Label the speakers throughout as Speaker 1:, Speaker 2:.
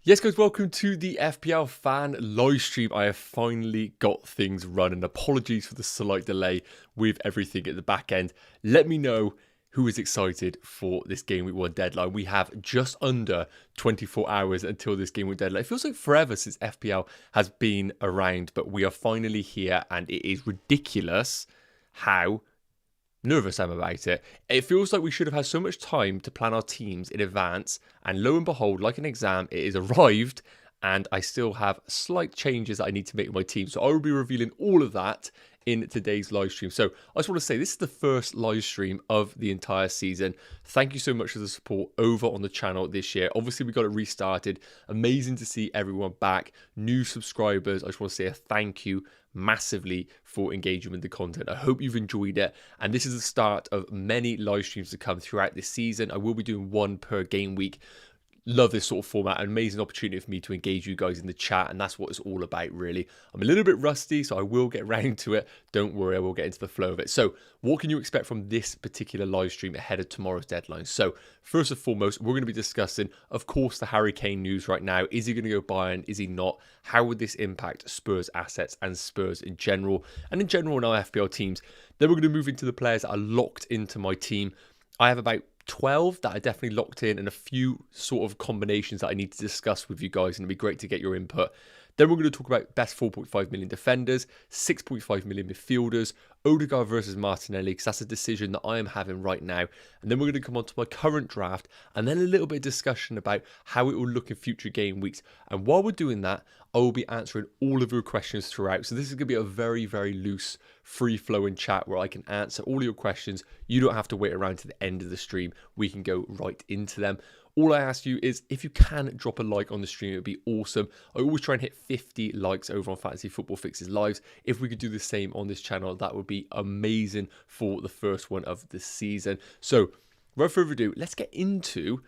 Speaker 1: Yes, guys, welcome to the FPL fan live stream. I have finally got things running. Apologies for the slight delay with everything at the back end. Let me know who is excited for this Game Week 1 deadline. We have just under 24 hours until this Game Week deadline. It feels like forever since FPL has been around, but we are finally here, and it is ridiculous how nervous I'm about it. It feels like we should have had so much time to plan our teams in advance, and lo and behold, like an exam, it is arrived, and I still have slight changes that I need to make in my team. So I will be revealing all of that in today's live stream. So I just want to say this is the first live stream of the entire season. Thank you so much for the support over on the channel this year. Obviously, we got it restarted. Amazing to see everyone back. New subscribers. I just want to say a thank you massively for engaging with the content. I hope you've enjoyed it, and this is the start of many live streams to come throughout this season. I will be doing one per game week. Love this sort of format. An amazing opportunity for me to engage you guys in the chat, and that's what it's all about, really. I'm a little bit rusty, so I will get round to it. Don't worry, I will get into the flow of it. So what can you expect from this particular live stream ahead of tomorrow's deadline? So first and foremost, we're going to be discussing, of course, the Harry Kane news right now. Is he going to go Bayern? Is he not? How would this impact Spurs assets and Spurs in general? And in general in our FPL teams. Then we're going to move into the players that are locked into my team. I have about 12 that are definitely locked in, and a few sort of combinations that I need to discuss with you guys, and it'd be great to get your input. Then we're going to talk about best 4.5 million defenders, 6.5 million midfielders, Odegaard versus Martinelli, because that's a decision that I am having right now. And then we're going to come on to my current draft, and then a little bit of discussion about how it will look in future game weeks. And while we're doing that, I will be answering all of your questions throughout. So this is going to be a very, very loose, free-flowing chat where I can answer all your questions. You don't have to wait around to the end of the stream. We can go right into them. All I ask you is, if you can drop a like on the stream, it would be awesome. I always try and hit 50 likes over on Fantasy Football Fixes Lives. If we could do the same on this channel, that would be amazing for the first one of the season. So, without further ado, let's get into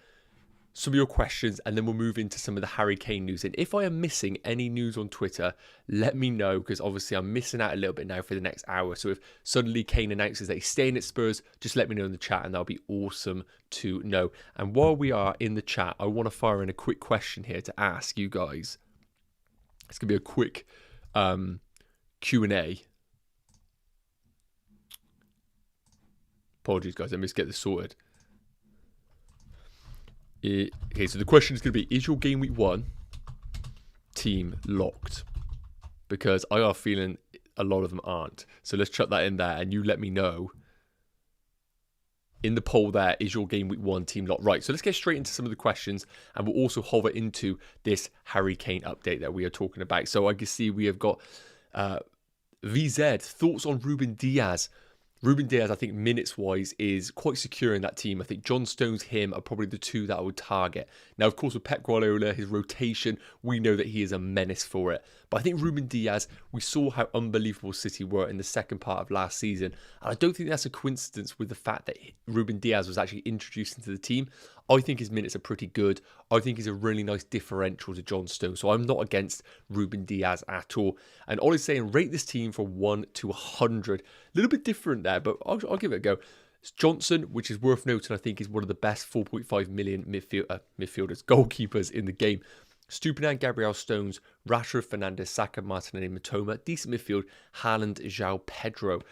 Speaker 1: some of your questions, and then we'll move into some of the Harry Kane news. And if I am missing any news on Twitter, let me know, because obviously I'm missing out a little bit now for the next hour. So if suddenly Kane announces that he's staying at Spurs, just let me know in the chat, and that'll be awesome to know. And while we are in the chat, I want to fire in a quick question here to ask you guys. It's going to be a quick Q&A. Apologies, guys. Let me just get this sorted. Okay, so the question is going to be, is your Game Week 1 team locked? Because I have a feeling a lot of them aren't. So let's chuck that in there, and you let me know in the poll there, is your Game Week 1 team locked? Right, so let's get straight into some of the questions, and we'll also hover into this Harry Kane update that we are talking about. So I can see we have got VZ, thoughts on Ruben Diaz. Ruben Diaz, I think, minutes-wise, is quite secure in that team. I think John Stones, him, are probably the two that I would target. Now, of course, with Pep Guardiola, his rotation, we know that he is a menace for it. But I think Ruben Diaz, we saw how unbelievable City were in the second part of last season. And I don't think that's a coincidence with the fact that Ruben Diaz was actually introduced into the team. I think his minutes are pretty good. I think he's a really nice differential to John Stones. So I'm not against Ruben Diaz at all. And Ollie's saying, rate this team from 1 to 100. A little bit different there, but I'll give it a go. It's Johnson, which is worth noting, I think is one of the best 4.5 million midfielders, goalkeepers in the game. Stupinan, Gabriel Stones, Rashford, Fernandes, Saka, Martinelli, Mitoma. Decent midfield, Haaland, João Pedro.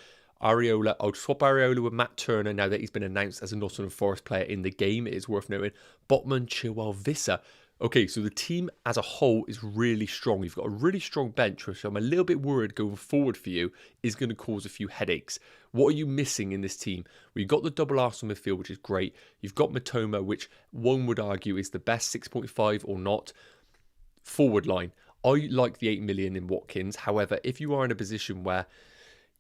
Speaker 1: Areola, I'll swap Areola with Matt Turner now that he's been announced as a Nottingham Forest player in the game. It is worth noting. Botman, Chilwell, Visser. Okay, so the team as a whole is really strong. You've got a really strong bench, which I'm a little bit worried going forward for you is going to cause a few headaches. What are you missing in this team? Well, you've got the double Arsenal midfield, which is great. You've got Mitoma, which one would argue is the best 6.5 or not. Forward line. I like the 8 million in Watkins. However, if you are in a position where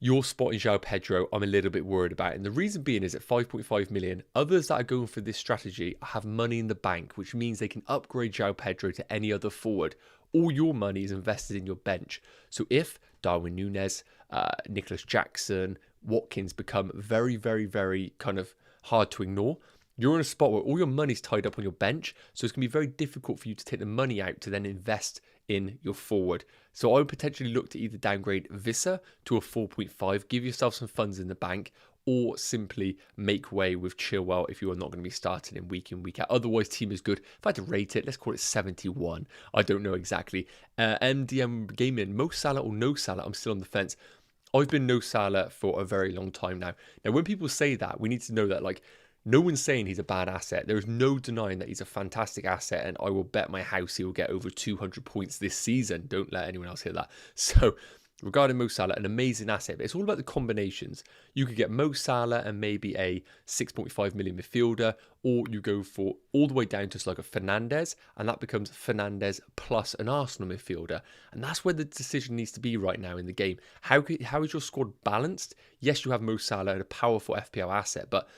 Speaker 1: you're spotting João Pedro, I'm a little bit worried about. And the reason being is at 5.5 million, others that are going for this strategy have money in the bank, which means they can upgrade João Pedro to any other forward. All your money is invested in your bench. So if Darwin Núñez, Nicholas Jackson, Watkins become very, very, very kind of hard to ignore, you're in a spot where all your money's tied up on your bench. So it's going to be very difficult for you to take the money out to then invest in your forward. So I would potentially look to either downgrade Visser to a 4.5, give yourself some funds in the bank, or simply make way with Chilwell if you are not going to be starting in, week out. Otherwise, team is good. If I had to rate it, let's call it 71. I don't know exactly. MDM Gaming, Mo Salah or no Salah? I'm still on the fence. I've been no Salah for a very long time now. Now, when people say that, we need to know that, like, no one's saying he's a bad asset. There is no denying that he's a fantastic asset, and I will bet my house he will get over 200 points this season. Don't let anyone else hear that. So, regarding Mo Salah, an amazing asset, but it's all about the combinations. You could get Mo Salah and maybe a 6.5 million midfielder, or you go for all the way down to like a Fernandes, and that becomes Fernandes plus an Arsenal midfielder. And that's where the decision needs to be right now in the game. How is your squad balanced? Yes, you have Mo Salah and a powerful FPL asset, but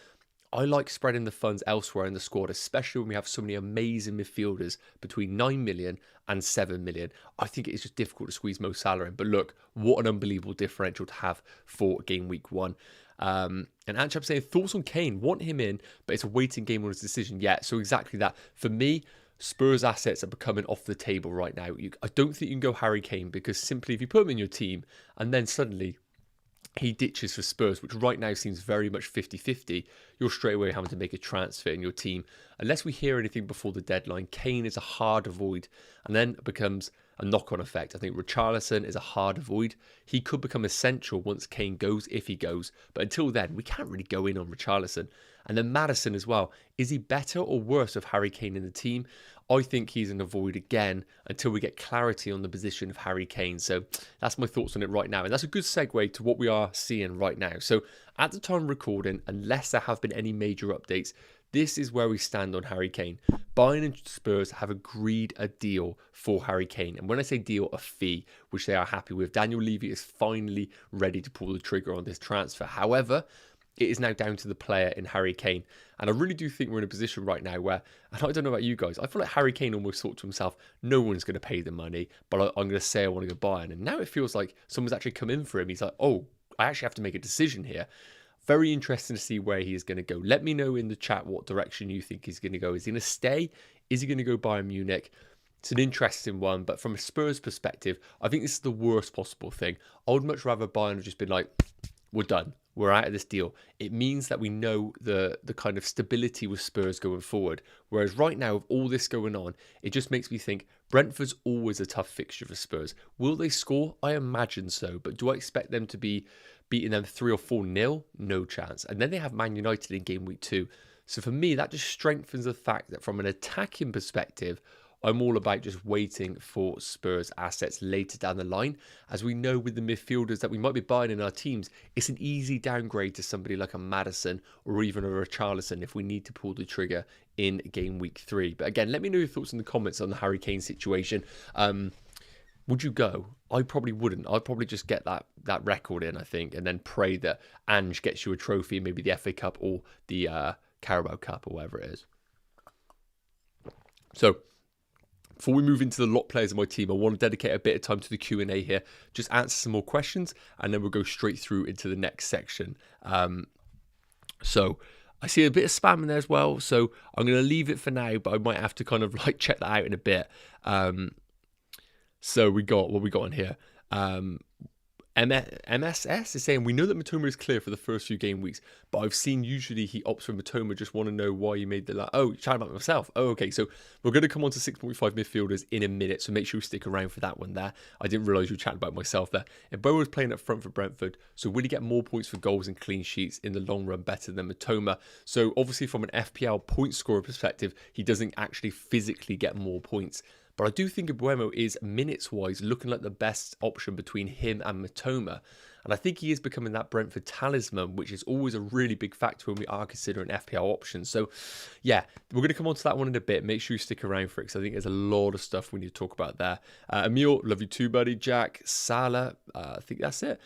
Speaker 1: I like spreading the funds elsewhere in the squad, especially when we have so many amazing midfielders between 9 million and 7 million. I think it is just difficult to squeeze Mo Salah in. But look, what an unbelievable differential to have for game week 1. And Antchap saying, thoughts on Kane? Want him in, but it's a waiting game on his decision. Yeah, so exactly that. For me, Spurs assets are becoming off the table right now. I don't think you can go Harry Kane, because simply if you put him in your team and then suddenly he ditches for Spurs, which right now seems very much 50-50, you're straight away having to make a transfer in your team. Unless we hear anything before the deadline, Kane is a hard avoid, and then it becomes a knock-on effect. I think Richarlison is a hard avoid. He could become essential once Kane goes, if he goes, but until then, we can't really go in on Richarlison. And then Maddison as well. Is he better or worse with Harry Kane in the team? I think he's an avoid again until we get clarity on the position of Harry Kane. So that's my thoughts on it right now. And that's a good segue to what we are seeing right now. So at the time of recording, unless there have been any major updates, this is where we stand on Harry Kane. Bayern and Spurs have agreed a deal for Harry Kane. And when I say deal, a fee, which they are happy with. Daniel Levy is finally ready to pull the trigger on this transfer. However, it is now down to the player in Harry Kane. And I really do think we're in a position right now where, and I don't know about you guys, I feel like Harry Kane almost thought to himself, no one's going to pay the money, but I'm going to say I want to go Bayern. And now it feels like someone's actually come in for him. He's like, oh, I actually have to make a decision here. Very interesting to see where he is going to go. Let me know in the chat what direction you think he's going to go. Is he going to stay? Is he going to go Bayern Munich? It's an interesting one, but from a Spurs perspective, I think this is the worst possible thing. I would much rather Bayern have just been like, we're done. We're out of this deal. It means that we know the kind of stability with Spurs going forward. Whereas right now, with all this going on, it just makes me think Brentford's always a tough fixture for Spurs. Will they score? I imagine so. But do I expect them to be beating them 3 or 4-0? No chance. And then they have Man United in game week 2. So for me, that just strengthens the fact that from an attacking perspective, I'm all about just waiting for Spurs assets later down the line. As we know with the midfielders that we might be buying in our teams, it's an easy downgrade to somebody like a Maddison or even a Richarlison if we need to pull the trigger in game week 3. But again, let me know your thoughts in the comments on the Harry Kane situation. Would you go? I probably wouldn't. I'd probably just get that record in, I think, and then pray that Ange gets you a trophy, maybe the FA Cup or the Carabao Cup or whatever it is. So, before we move into the lot players of my team, I want to dedicate a bit of time to the Q&A here. Just answer some more questions, and then we'll go straight through into the next section. So I see a bit of spam in there as well, so I'm going to leave it for now, but I might have to kind of like check that out in a bit. So we got what we got in here. MSS is saying, we know that Matoma is clear for the first few game weeks, but I've seen usually he opts for Matoma. Just want to know why you made the... Oh, chatting about myself. Oh, okay. So we're going to come on to 6.5 midfielders in a minute, so make sure you stick around for that one there. I didn't realise you were chatting about myself there. And Boa was playing up front for Brentford, so will he get more points for goals and clean sheets in the long run better than Matoma? So obviously from an FPL point scorer perspective, he doesn't actually physically get more points. But I do think Mbeumo is, minutes-wise, looking like the best option between him and Matoma. And I think he is becoming that Brentford talisman, which is always a really big factor when we are considering FPL options. So, yeah, we're going to come on to that one in a bit. Make sure you stick around for it, because I think there's a lot of stuff we need to talk about there. Emil, love you too, buddy. Jack, Salah, I think that's it.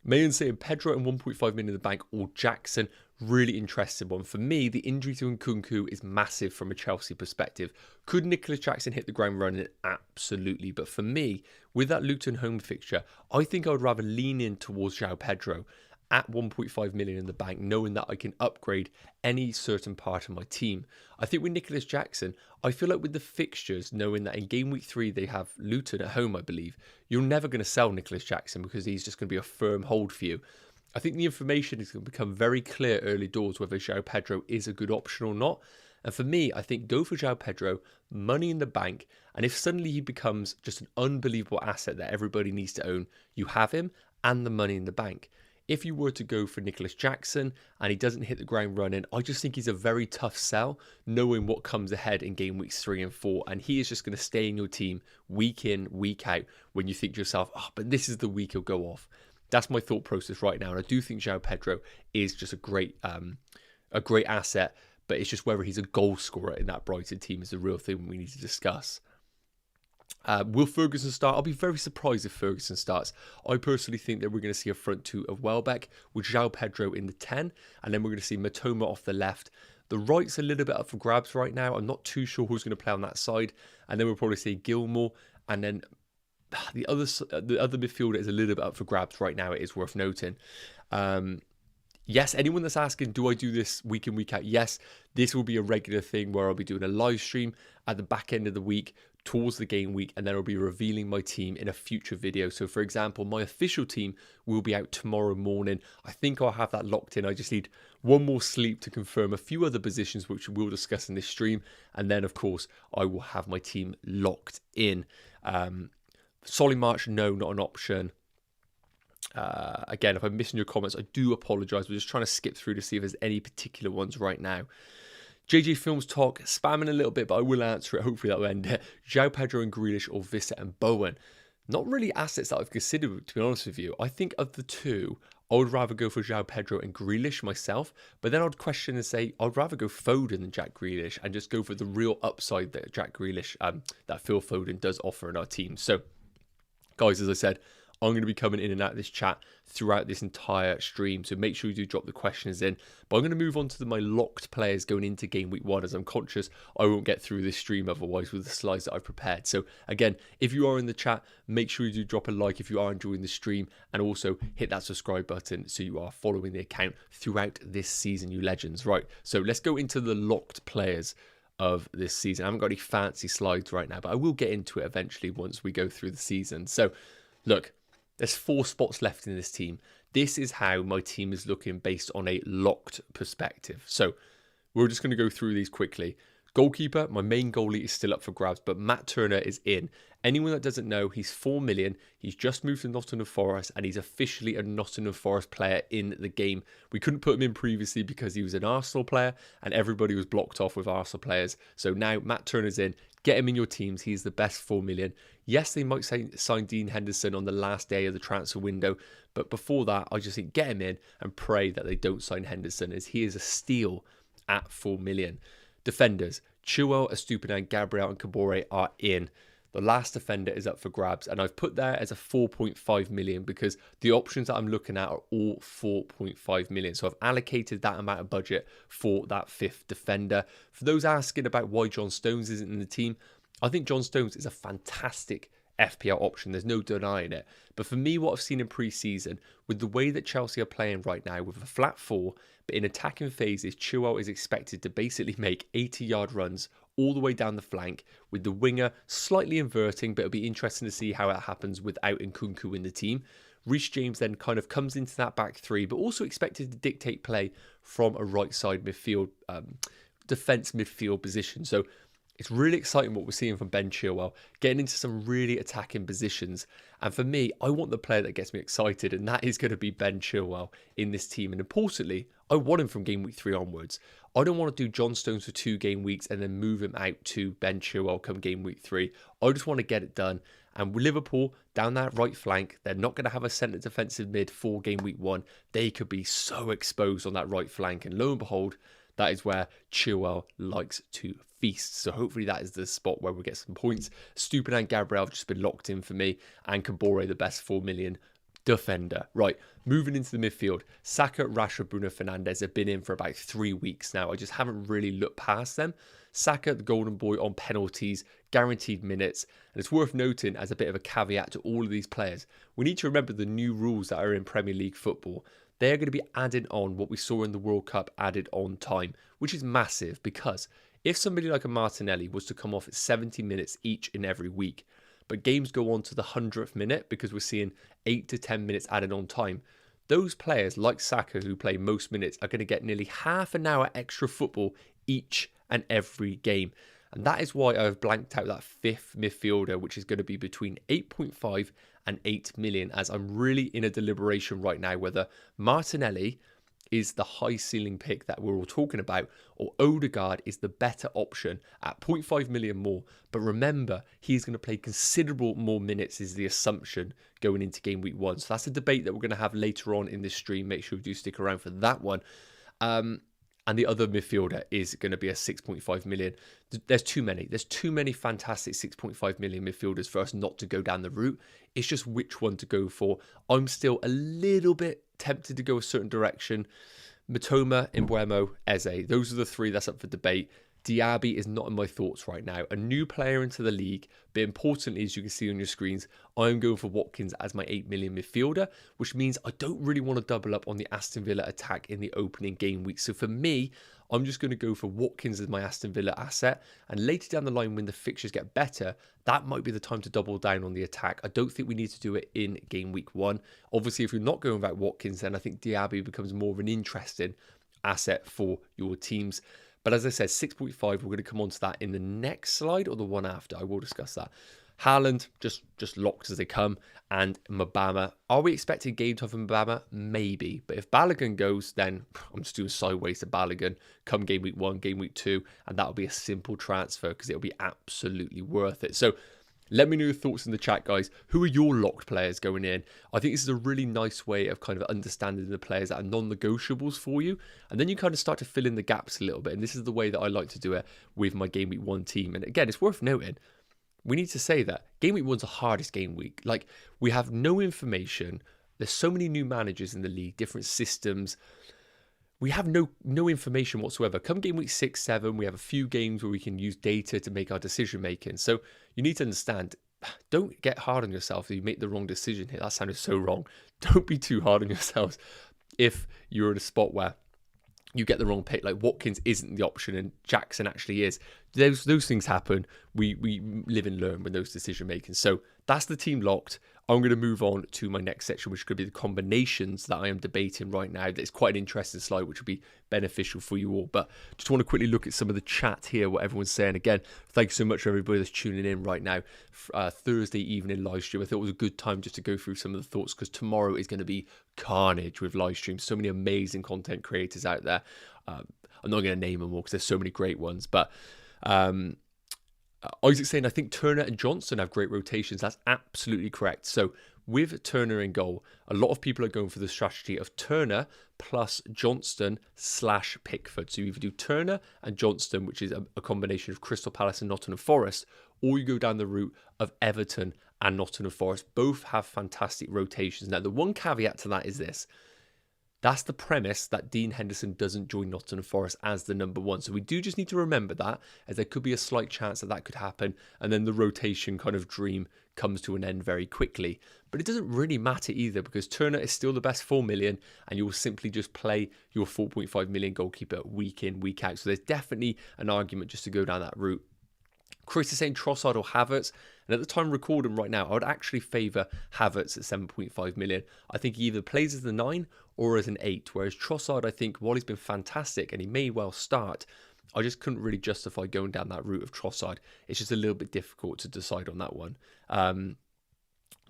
Speaker 1: Mayan saying Pedro and 1.5 million in the bank, or Jackson. Really interesting one. For me, the injury to Nkunku is massive from a Chelsea perspective. Could Nicholas Jackson hit the ground running? Absolutely. But for me, with that Luton home fixture, I think I would rather lean in towards João Pedro at 1.5 million in the bank, knowing that I can upgrade any certain part of my team. I think with Nicholas Jackson, I feel like with the fixtures, knowing that in game week 3 they have Luton at home, I believe, you're never going to sell Nicholas Jackson because he's just going to be a firm hold for you. I think the information is going to become very clear early doors whether João Pedro is a good option or not. And for me, I think go for João Pedro, money in the bank. And if suddenly he becomes just an unbelievable asset that everybody needs to own, you have him and the money in the bank. If you were to go for Nicholas Jackson and he doesn't hit the ground running, I just think he's a very tough sell, knowing what comes ahead in game weeks 3 and 4. And he is just going to stay in your team week in, week out when you think to yourself, oh, but this is the week he'll go off. That's my thought process right now. And I do think João Pedro is just a great asset, but it's just whether he's a goal scorer in that Brighton team is the real thing we need to discuss. Will Ferguson start? I'll be very surprised if Ferguson starts. I personally think that we're going to see a front two of Welbeck with João Pedro in the 10, and then we're going to see Matoma off the left. The right's a little bit up for grabs right now. I'm not too sure who's going to play on that side, and then we'll probably see Gilmour, and then the other midfielder is a little bit up for grabs right now. It is worth noting. Yes, anyone that's asking, do I do this week in, week out? Yes, this will be a regular thing where I'll be doing a live stream at the back end of the week towards the game week, and then I'll be revealing my team in a future video. So for example, my official team will be out tomorrow morning. I think I'll have that locked in. I just need one more sleep to confirm a few other positions, which we'll discuss in this stream. And then of course, I will have my team locked in. Solly March, no, not an option. Again, if I'm missing your comments, I do apologise. We're just trying to skip through to see if there's any particular ones right now. JJ Films Talk, spamming a little bit, but I will answer it. Hopefully that will end it. João Pedro and Grealish or Vista and Bowen. Not really assets that I've considered, to be honest with you. I think of the two, I would rather go for João Pedro and Grealish myself, but then I'd question and say I'd rather go Foden than Jack Grealish and just go for the real upside that Jack Grealish, that Phil Foden does offer in our team. So, guys, as I said, I'm going to be coming in and out of this chat throughout this entire stream, so make sure you do drop the questions in. But I'm going to move on to my locked players going into game week 1, as I'm conscious I won't get through this stream otherwise with the slides that I've prepared. So again, if you are in the chat, make sure you do drop a like if you are enjoying the stream, and also hit that subscribe button so you are following the account throughout this season, you legends. Right, so let's go into the locked players of this season. I haven't got any fancy slides right now, but I will get into it eventually once we go through the season. So look, there's 4 spots left in this team. This is how my team is looking based on a locked perspective. So we're just going to go through these quickly. Goalkeeper, my main goalie is still up for grabs, but Matt Turner is in. Anyone that doesn't know, he's 4 million. He's just moved to Nottingham Forest, and he's officially a Nottingham Forest player in the game. We couldn't put him in previously because he was an Arsenal player, and everybody was blocked off with Arsenal players. So now Matt Turner's in. Get him in your teams. He's the best 4 million. Yes, they might sign Dean Henderson on the last day of the transfer window, but before that, I just think get him in and pray that they don't sign Henderson, as he is a steal at 4 million. Defenders, Chilwell, Estupiñán, Gabriel and Kabore are in. The last defender is up for grabs, and I've put there as a 4.5 million because the options that I'm looking at are all 4.5 million. So I've allocated that amount of budget for that 5th defender. For those asking about why John Stones isn't in the team, I think John Stones is a fantastic FPL option. There's no denying it. But for me, what I've seen in pre-season, with the way that Chelsea are playing right now with a flat 4, but in attacking phases, Chilwell is expected to basically make 80-yard runs all the way down the flank, with the winger slightly inverting, but it'll be interesting to see how it happens without Nkunku in the team. Reece James then kind of comes into that back 3, but also expected to dictate play from a right side midfield, defence midfield position. So it's really exciting what we're seeing from Ben Chilwell, getting into some really attacking positions. And for me, I want the player that gets me excited, and that is going to be Ben Chilwell in this team. And importantly, I want him from game week 3 onwards. I don't want to do John Stones for 2 game weeks and then move him out to Ben Chilwell come game week 3. I just want to get it done. And with Liverpool down that right flank, they're not going to have a centre defensive mid for game week 1. They could be so exposed on that right flank. And lo and behold, that is where Chilwell likes to feast. So hopefully that is the spot where we get some points. Estupiñán and Gabriel have just been locked in for me. And Kabore, the best 4 million defender. Right, moving into the midfield. Saka, Rashford, Bruno Fernandes have been in for about 3 weeks now. I just haven't really looked past them. Saka, the golden boy on penalties, guaranteed minutes. And it's worth noting, as a bit of a caveat to all of these players, we need to remember the new rules that are in Premier League football. They're going to be adding on what we saw in the World Cup added on time, which is massive, because if somebody like a Martinelli was to come off at 70 minutes each and every week, but games go on to the 100th minute because we're seeing 8 to 10 minutes added on time, those players like Saka, who play most minutes, are going to get nearly half an hour extra football each and every game. And that is why I've blanked out that fifth midfielder, which is going to be between 8.5 and 8 million, as I'm really in a deliberation right now whether Martinelli is the high ceiling pick that we're all talking about, or Odegaard is the better option at 0.5 million more. But remember, he's going to play considerable more minutes is the assumption going into game week 1. So that's a debate that we're going to have later on in this stream. Make sure you do stick around for that one. And the other midfielder is going to be a 6.5 million. There's too many. There's too many fantastic 6.5 million midfielders for us not to go down the route. It's just which one to go for. I'm still a little bit tempted to go a certain direction. Matoma, Mbeumo, Eze. Those are the three that's up for debate. Diaby is not in my thoughts right now. A new player into the league, but importantly, as you can see on your screens, I'm going for Watkins as my 8 million midfielder, which means I don't really want to double up on the Aston Villa attack in the opening game week. So for me, I'm just going to go for Watkins as my Aston Villa asset. And later down the line, when the fixtures get better, that might be the time to double down on the attack. I don't think we need to do it in game week 1. Obviously, if you're not going about Watkins, then I think Diaby becomes more of an interesting asset for your teams. But as I said, 6.5, we're going to come on to that in the next slide or the one after. I will discuss that. Haaland, just locked as they come. And Mbeumo. Are we expecting game time from Mbeumo? Maybe. But if Balogun goes, then I'm just doing sideways to Balogun. Come game week 1, game week 2. And that'll be a simple transfer because it'll be absolutely worth it. So let me know your thoughts in the chat, guys. Who are your locked players going in? I think this is a really nice way of kind of understanding the players that are non-negotiables for you. And then you kind of start to fill in the gaps a little bit. And this is the way that I like to do it with my Game Week 1 team. And again, it's worth noting, we need to say that Game Week 1's the hardest game week. Like, we have no information. There's so many new managers in the league, different systems. We have no information whatsoever. Come game week 6, 7, we have a few games where we can use data to make our decision making. So you need to understand, don't get hard on yourself if you make the wrong decision here. That sounded so wrong. Don't be too hard on yourselves if you're in a spot where you get the wrong pick. Like Watkins isn't the option and Jackson actually is. Those things happen. We live and learn with those decision making. So that's the team locked. I'm going to move on to my next section, which could be the combinations that I am debating right now. That's quite an interesting slide, which will be beneficial for you all. But just want to quickly look at some of the chat here, what everyone's saying. Again, thank you so much for everybody that's tuning in right now. Thursday evening live stream. I thought it was a good time just to go through some of the thoughts because tomorrow is going to be carnage with live streams. So many amazing content creators out there. I'm not going to name them all because there's so many great ones. But Isaac saying, I think Turner and Johnson have great rotations. That's absolutely correct. So with Turner in goal, a lot of people are going for the strategy of Turner plus Johnston / Pickford. So you either do Turner and Johnston, which is a combination of Crystal Palace and Nottingham Forest, or you go down the route of Everton and Nottingham Forest. Both have fantastic rotations. Now, the one caveat to that is this. That's the premise that Dean Henderson doesn't join Nottingham Forest as the number 1. So we do just need to remember that, as there could be a slight chance that that could happen. And then the rotation kind of dream comes to an end very quickly. But it doesn't really matter either because Turner is still the best 4 million and you will simply just play your 4.5 million goalkeeper week in, week out. So there's definitely an argument just to go down that route. Chris is saying Trossard or Havertz. And at the time recording right now, I would actually favour Havertz at 7.5 million. I think he either plays as the 9 or as an 8. Whereas Trossard, I think, while he's been fantastic and he may well start, I just couldn't really justify going down that route of Trossard. It's just a little bit difficult to decide on that one.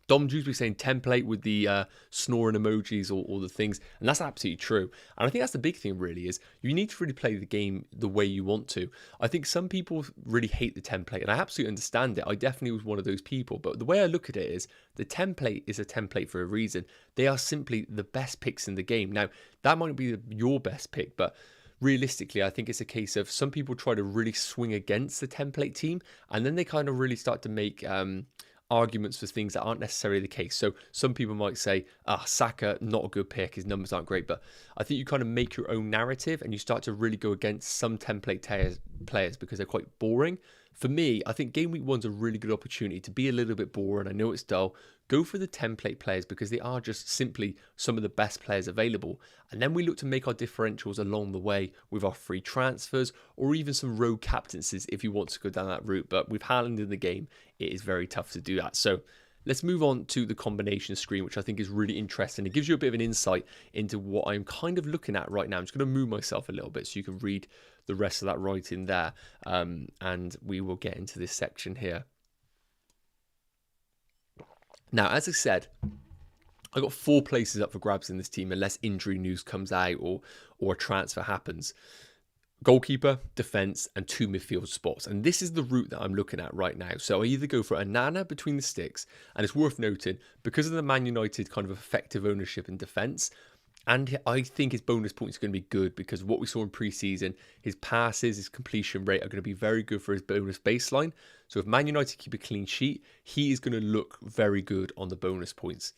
Speaker 1: Dom Dewsbury saying template with the snoring emojis or the things. And that's absolutely true. And I think that's the big thing really is you need to really play the game the way you want to. I think some people really hate the template and I absolutely understand it. I definitely was one of those people. But the way I look at it is the template is a template for a reason. They are simply the best picks in the game. Now, that might be your best pick, but realistically, I think it's a case of some people try to really swing against the template team and then they kind of really start to make arguments for things that aren't necessarily the case. So some people might say, Saka, not a good pick, his numbers aren't great, but I think you kind of make your own narrative and you start to really go against some template players because they're quite boring. For me, I think game week 1's a really good opportunity to be a little bit boring. I know it's dull. Go for the template players because they are just simply some of the best players available. And then we look to make our differentials along the way with our free transfers or even some rogue captaincies if you want to go down that route. But with Haaland in the game, it is very tough to do that. So let's move on to the combination screen, which I think is really interesting. It gives you a bit of an insight into what I'm kind of looking at right now. I'm just going to move myself a little bit so you can read the rest of that writing there, and we will get into this section here. Now, as I said, I got 4 places up for grabs in this team unless injury news comes out or a transfer happens. Goalkeeper, defence, and 2 midfield spots. And this is the route that I'm looking at right now. So I either go for Onana between the sticks, and it's worth noting, because of the Man United kind of effective ownership in defence, and I think his bonus points are going to be good because of what we saw in pre-season, his passes, his completion rate are going to be very good for his bonus baseline. So if Man United keep a clean sheet, he is going to look very good on the bonus points.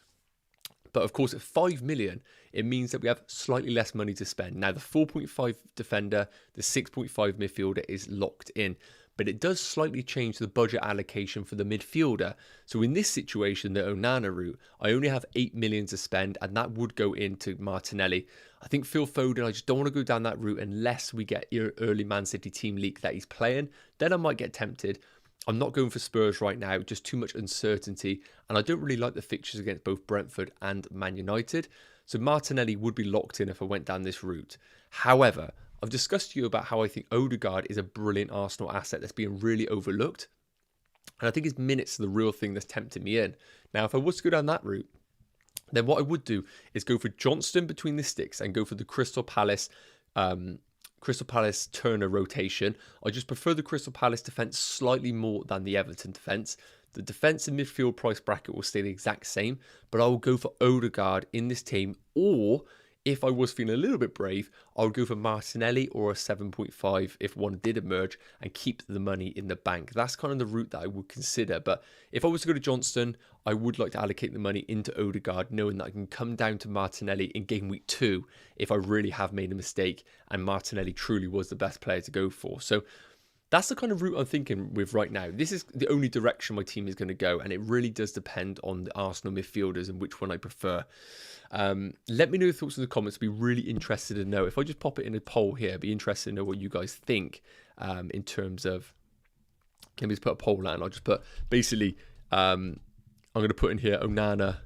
Speaker 1: But of course, at 5 million, it means that we have slightly less money to spend. Now, the 4.5 defender, the 6.5 midfielder is locked in, but it does slightly change the budget allocation for the midfielder. So in this situation, the Onana route, I only have 8 million to spend, and that would go into Martinelli. I think Phil Foden, I just don't want to go down that route unless we get early Man City team leak that he's playing. Then I might get tempted. I'm not going for Spurs right now, just too much uncertainty, and I don't really like the fixtures against both Brentford and Man United. So Martinelli would be locked in if I went down this route. However, I've discussed to you about how I think Odegaard is a brilliant Arsenal asset that's being really overlooked, and I think his minutes are the real thing that's tempting me in. Now, if I was to go down that route, then what I would do is go for Johnston between the sticks and go for the Crystal Palace Turner rotation. I just prefer the Crystal Palace defence slightly more than the Everton defence. The defence and midfield price bracket will stay the exact same, but I will go for Odegaard in this team, or if I was feeling a little bit brave, I would go for Martinelli or a 7.5 if one did emerge and keep the money in the bank. That's kind of the route that I would consider. But if I was to go to Johnston, I would like to allocate the money into Odegaard, knowing that I can come down to Martinelli in game week 2 if I really have made a mistake and Martinelli truly was the best player to go for. So that's the kind of route I'm thinking with right now. This is the only direction my team is going to go, and it really does depend on the Arsenal midfielders and which one I prefer. Let me know your thoughts in the comments. I'd be really interested to know. If I just pop it in a poll here, I'd be interested to know what you guys think in terms of... Let me just put a poll out, and I'll just put... Basically, I'm going to put in here Onana,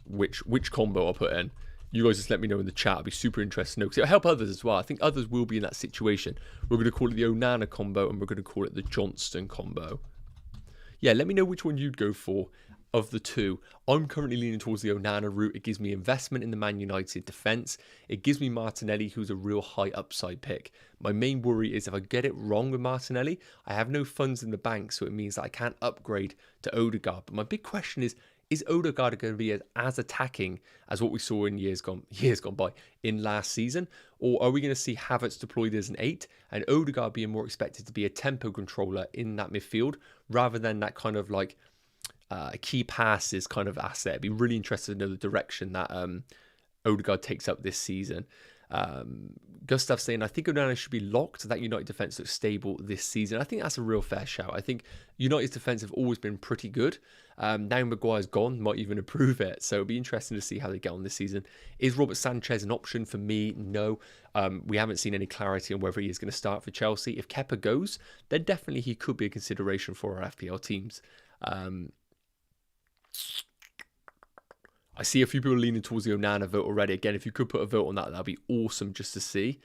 Speaker 1: which combo I'll put in. You guys just let me know in the chat. I'd be super interested to know, because it'll help others as well. I think others will be in that situation. We're going to call it the Onana combo, and we're going to call it the Johnston combo. Yeah, let me know which one you'd go for of the two. I'm currently leaning towards the Onana route. It gives me investment in the Man United defence. It gives me Martinelli, who's a real high upside pick. My main worry is if I get it wrong with Martinelli, I have no funds in the bank, so it means that I can't upgrade to Odegaard. But my big question is Odegaard going to be as attacking as what we saw in years gone by in last season? Or are we going to see Havertz deployed as an 8 and Odegaard being more expected to be a tempo controller in that midfield rather than that kind of like key passes kind of asset? I'd be really interested to know the direction that Odegaard takes up this season. Gustav saying, I think Onana should be locked. That United defence looks stable this season. I think that's a real fair shout. I think United's defence have always been pretty good. Now Maguire's gone, might even improve it. So it'll be interesting to see how they get on this season. Is Robert Sanchez an option for me? No. We haven't seen any clarity on whether he is going to start for Chelsea. If Kepa goes, then definitely he could be a consideration for our FPL teams. I see a few people leaning towards the Onana vote already. Again, if you could put a vote on that, that'd be awesome just to see.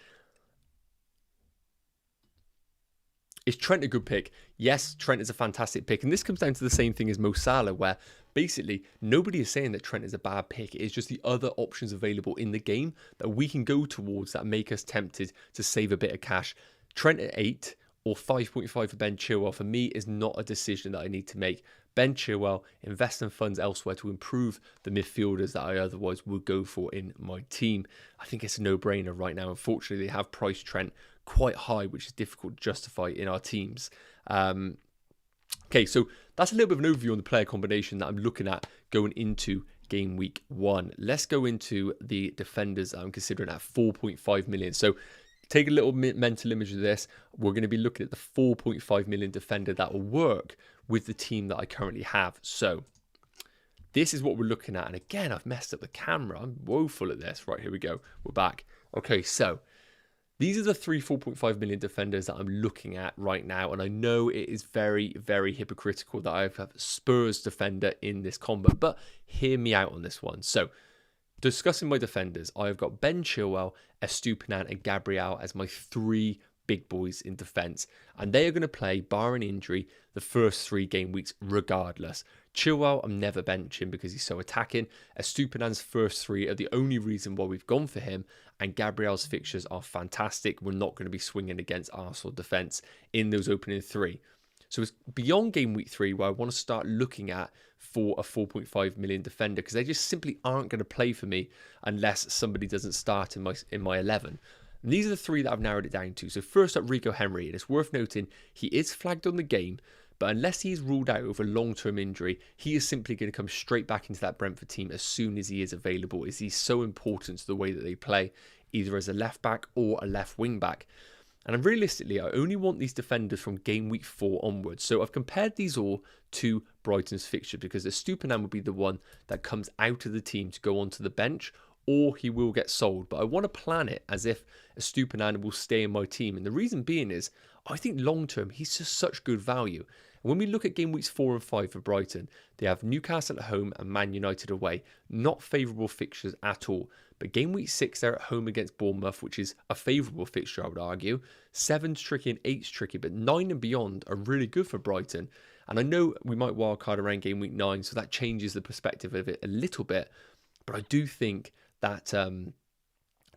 Speaker 1: Is Trent a good pick? Yes, Trent is a fantastic pick. And this comes down to the same thing as Mo Salah, where basically nobody is saying that Trent is a bad pick. It's just the other options available in the game that we can go towards that make us tempted to save a bit of cash. Trent at 8 or 5.5 for Ben Chilwell, for me, is not a decision that I need to make. Ben Chilwell, invest in funds elsewhere to improve the midfielders that I otherwise would go for in my team. I think it's a no-brainer right now. Unfortunately, they have priced Trent quite high, which is difficult to justify in our teams. Okay, so that's a little bit of an overview on the player combination that I'm looking at going into game week 1. Let's go into the defenders that I'm considering at 4.5 million. So take a little mental image of this. We're going to be looking at the 4.5 million defender that will work with the team that I currently have. So this is what we're looking at. And again, I've messed up the camera. I'm woeful at this. Right, here we go. We're back. Okay, so These are the three 4.5 million defenders that I'm looking at right now, and I know it is very, very hypocritical that I have a Spurs defender in this combo, but hear me out on this one. So, discussing my defenders, I have got Ben Chilwell, Estupiñán, and Gabriel as my three big boys in defence, and they are going to play, barring injury, the first 3 game weeks regardless. Chilwell, I'm never benching because he's so attacking. Estupiñán's first 3 are the only reason why we've gone for him, and Gabriel's fixtures are fantastic. We're not going to be swinging against Arsenal defence in those opening 3. So it's beyond game week 3 where I want to start looking at for a 4.5 million defender, because they just simply aren't going to play for me unless somebody doesn't start in my 11. And these are the 3 that I've narrowed it down to. So first up, Rico Henry, and it's worth noting he is flagged on the game, but unless he's ruled out over long-term injury, he is simply going to come straight back into that Brentford team as soon as he is available, as he's so important to the way that they play, either as a left back or a left wing back. And realistically, I only want these defenders from game week 4 onwards. So I've compared these all to Brighton's fixture, because Estupiñán would be the one that comes out of the team to go onto the bench, or he will get sold. But I want to plan it as if Estupiñán will stay in my team. And the reason being is, I think long term, he's just such good value. And when we look at game weeks 4 and 5 for Brighton, they have Newcastle at home and Man United away. Not favourable fixtures at all. But game week 6, they're at home against Bournemouth, which is a favourable fixture, I would argue. 7's tricky and 8's tricky, but 9 and beyond are really good for Brighton. And I know we might wildcard around game week 9, so that changes the perspective of it a little bit. But I do think that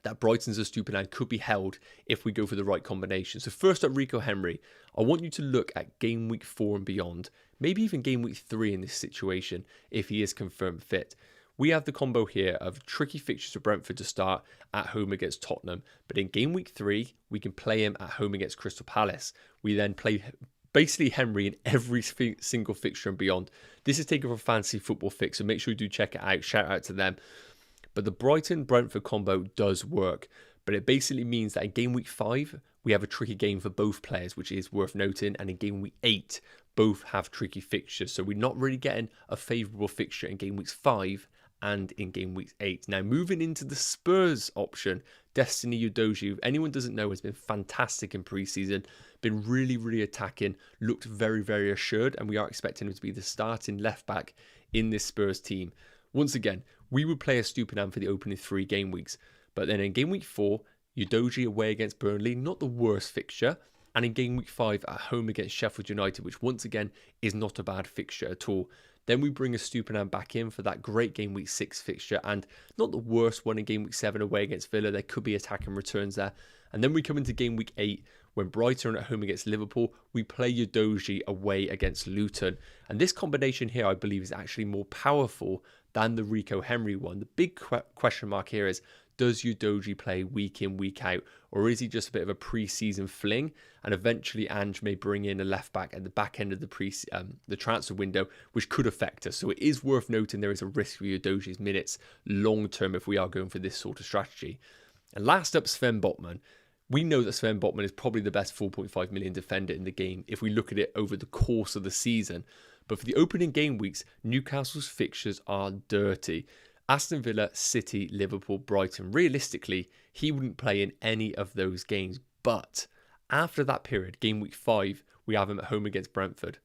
Speaker 1: that Brighton's Estupiñán could be held if we go for the right combination. So first up, Rico Henry. I want you to look at game week 4 and beyond, maybe even game week 3 in this situation if he is confirmed fit. We have the combo here of tricky fixtures for Brentford to start at home against Tottenham, but in game week 3, we can play him at home against Crystal Palace. We then play basically Henry in every single fixture and beyond. This is taken from Fantasy Football Fix, so make sure you do check it out. Shout out to them. But the Brighton-Brentford combo does work. But it basically means that in game week 5, we have a tricky game for both players, which is worth noting. And in game week 8, both have tricky fixtures. So we're not really getting a favourable fixture in game weeks 5 and in game week 8. Now, moving into the Spurs option, Destiny Udogie, if anyone doesn't know, has been fantastic in pre-season. Been really, really attacking. Looked very, very assured. And we are expecting him to be the starting left-back in this Spurs team. Once again, we would play Estupiñán for the opening 3 game weeks. But then in game week 4, Udogie away against Burnley, not the worst fixture. And in game week 5 at home against Sheffield United, which once again is not a bad fixture at all. Then we bring Estupiñán back in for that great game week 6 fixture, and not the worst one in game week 7 away against Villa. There could be attacking returns there. And then we come into game week 8 when Brighton are at home against Liverpool. We play Udogie away against Luton. And this combination here, I believe, is actually more powerful than the Rico Henry one. The big question mark here is, does Udogie play week in, week out? Or is he just a bit of a pre-season fling? And eventually Ange may bring in a left-back at the back end of the transfer window, which could affect us. So it is worth noting there is a risk for Udogie's minutes long-term if we are going for this sort of strategy. And last up, Sven Botman. We know that Sven Botman is probably the best 4.5 million defender in the game if we look at it over the course of the season. But for the opening game weeks, Newcastle's fixtures are dirty. Aston Villa, City, Liverpool, Brighton. Realistically, he wouldn't play in any of those games. But after that period, game week 5, we have him at home against Brentford.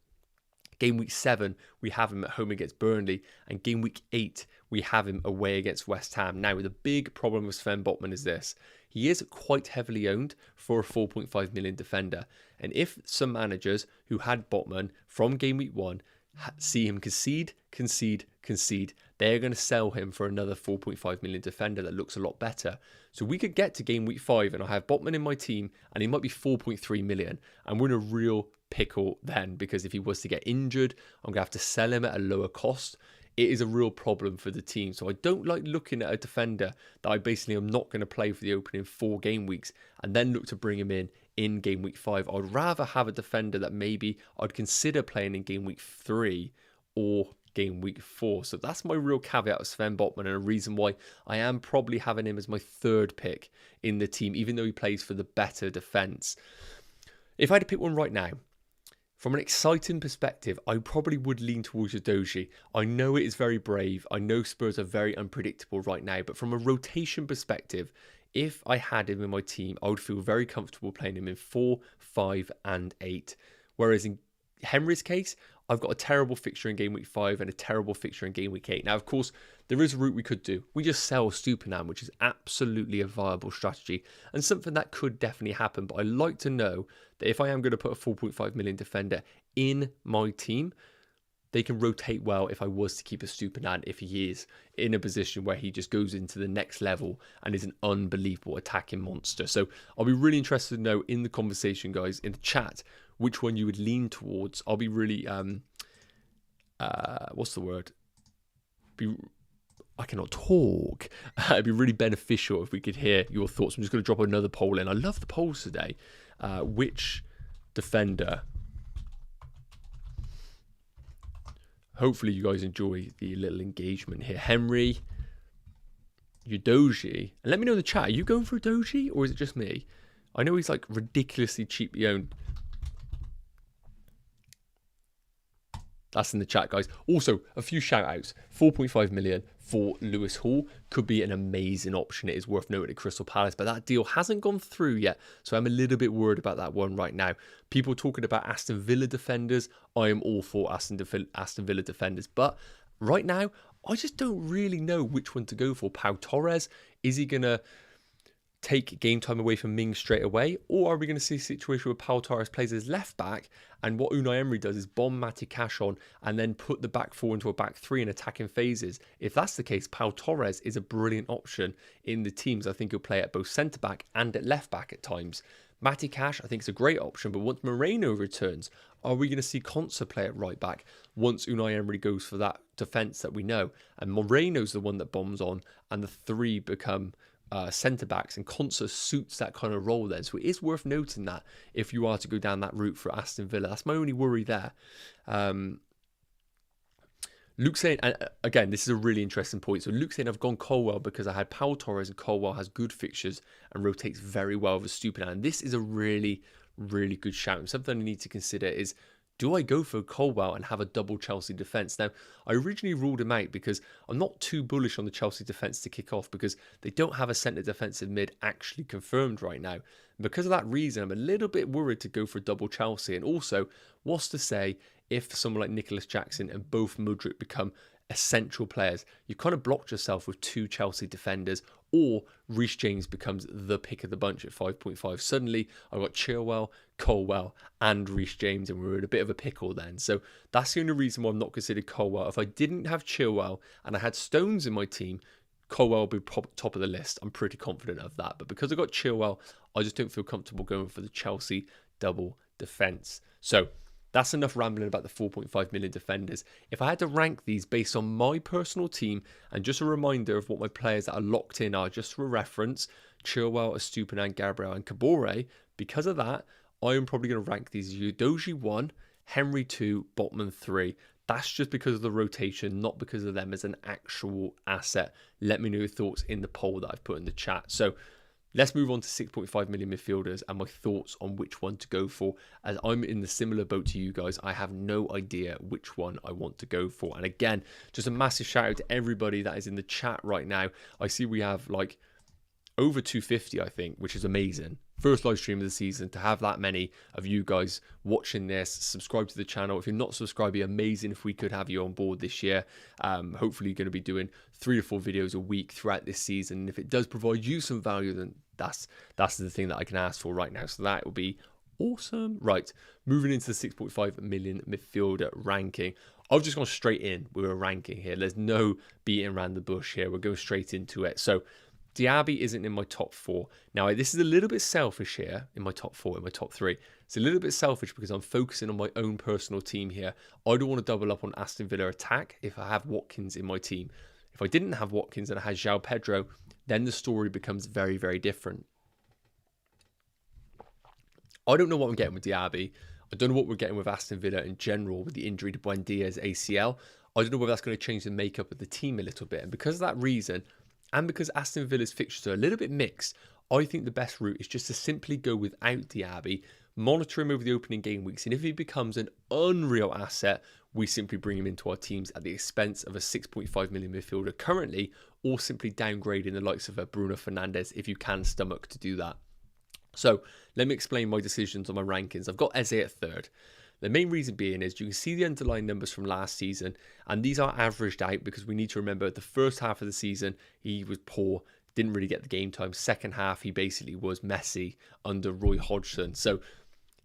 Speaker 1: Game week 7, we have him at home against Burnley. And game week 8, we have him away against West Ham. Now, the big problem with Sven Botman is this. He is quite heavily owned for a 4.5 million defender. And if some managers who had Botman from game week 1 see him concede, they're going to sell him for another 4.5 million defender that looks a lot better. So we could get to game week 5 and I have Botman in my team and he might be 4.3 million. And we're in a real pickle then, because if he was to get injured, I'm going to have to sell him at a lower cost. It is a real problem for the team. So I don't like looking at a defender that I basically am not going to play for the opening 4 game weeks and then look to bring him in game week 5. I'd rather have a defender that maybe I'd consider playing in game week 3 or game week 4. So that's my real caveat of Sven Botman, and a reason why I am probably having him as my 3rd pick in the team, even though he plays for the better defence. If I had to pick one right now, from an exciting perspective, I probably would lean towards Udogie. I know it is very brave. I know Spurs are very unpredictable right now, but from a rotation perspective, if I had him in my team, I would feel very comfortable playing him in 4, 5, and 8. Whereas in Henry's case, I've got a terrible fixture in game week 5 and a terrible fixture in game week 8. Now, of course, there is a route we could do. We just sell Stupinan, which is absolutely a viable strategy and something that could definitely happen. But I like to know that if I am going to put a 4.5 million defender in my team, they can rotate well if I was to keep a Stupinan if he is in a position where he just goes into the next level and is an unbelievable attacking monster. So I'll be really interested to know in the conversation, guys, in the chat, which one you would lean towards. I'll be really, what's the word? I cannot talk. It'd be really beneficial if we could hear your thoughts. I'm just going to drop another poll in. I love the polls today. Which defender... Hopefully you guys enjoy the little engagement here. Henry, Udoji. And let me know in the chat, are you going for Udoji or is it just me? I know he's like ridiculously cheaply owned. That's in the chat, guys. Also, a few shout outs. 4.5 million for Lewis Hall could be an amazing option. It is worth noting at Crystal Palace, but that deal hasn't gone through yet. So I'm a little bit worried about that one right now. People talking about Aston Villa defenders. I am all for Aston Villa defenders. But right now, I just don't really know which one to go for. Pau Torres, is he going to take game time away from Ming straight away, or are we going to see a situation where Pau Torres plays as left back and what Unai Emery does is bomb Matty Cash on and then put the back four into a back three in attacking phases? If that's the case, Pau Torres is a brilliant option in the teams. I think he'll play at both centre back and at left back at times. Matty Cash, I think, is a great option, but once Moreno returns, are we going to see Konsa play at right back once Unai Emery goes for that defence that we know? And Moreno's the one that bombs on, and the three become centre backs, and Konsa suits that kind of role then. So it is worth noting that if you are to go down that route for Aston Villa. That's my only worry there. Luke saying, and again, this is a really interesting point. So Luke saying, I've gone Colwell because I had Pau Torres and Colwell has good fixtures and rotates very well with Stupinan. And this is a really, really good shout. And something I need to consider is, do I go for Colwell and have a double Chelsea defence? Now, I originally ruled him out because I'm not too bullish on the Chelsea defence to kick off because they don't have a centre defensive mid actually confirmed right now. And because of that reason, I'm a little bit worried to go for double Chelsea. And also, what's to say if someone like Nicholas Jackson and both Mudryk become essential players? You kind of blocked yourself with two Chelsea defenders, or Reece James becomes the pick of the bunch at 5.5. Suddenly, I've got Chilwell, Colwell, and Reece James, and we're in a bit of a pickle then. So that's the only reason why I'm not considered Colwell. If I didn't have Chilwell and I had Stones in my team, Colwell would be top of the list. I'm pretty confident of that. But because I got Chilwell, I just don't feel comfortable going for the Chelsea double defence. So that's enough rambling about the 4.5 million defenders. If I had to rank these based on my personal team, and just a reminder of what my players that are locked in are, just for reference, Chilwell, Estupinan, Gabriel, and Kabore, because of that, I am probably going to rank these Udoji 1, Henry 2, Botman 3. That's just because of the rotation, not because of them as an actual asset. Let me know your thoughts in the poll that I've put in the chat. So let's move on to 6.5 million midfielders and my thoughts on which one to go for. As I'm in the similar boat to you guys, I have no idea which one I want to go for. And again, just a massive shout out to everybody that is in the chat right now. I see we have like over 250, I think, which is amazing. First live stream of the season, to have that many of you guys watching this. Subscribe to the channel. If you're not subscribed, it'd be amazing if we could have you on board this year. Hopefully, you're going to be doing 3 to 4 videos a week throughout this season. And if it does provide you some value, then that's the thing that I can ask for right now. So that will be awesome. Right, moving into the 6.5 million midfielder ranking. I've just gone straight in with a ranking here. There's no beating around the bush here. We're going straight into it. So Diaby isn't in my top 4. Now, this is a little bit selfish here in my top 4, in my top 3. It's a little bit selfish because I'm focusing on my own personal team here. I don't want to double up on Aston Villa attack if I have Watkins in my team. If I didn't have Watkins and I had João Pedro, then the story becomes very, very different. I don't know what I'm getting with Diaby. I don't know what we're getting with Aston Villa in general with the injury to Buendia's ACL. I don't know whether that's going to change the makeup of the team a little bit. And because of that reason, and because Aston Villa's fixtures are a little bit mixed, I think the best route is just to simply go without Diaby, monitor him over the opening game weeks, and if he becomes an unreal asset, we simply bring him into our teams at the expense of a 6.5 million midfielder currently, or simply downgrading the likes of Bruno Fernandes if you can stomach to do that. So let me explain my decisions on my rankings. I've got Eze at third. The main reason being is you can see the underlying numbers from last season, and these are averaged out because we need to remember the first half of the season, he was poor, didn't really get the game time. Second half, he basically was messy under Roy Hodgson. So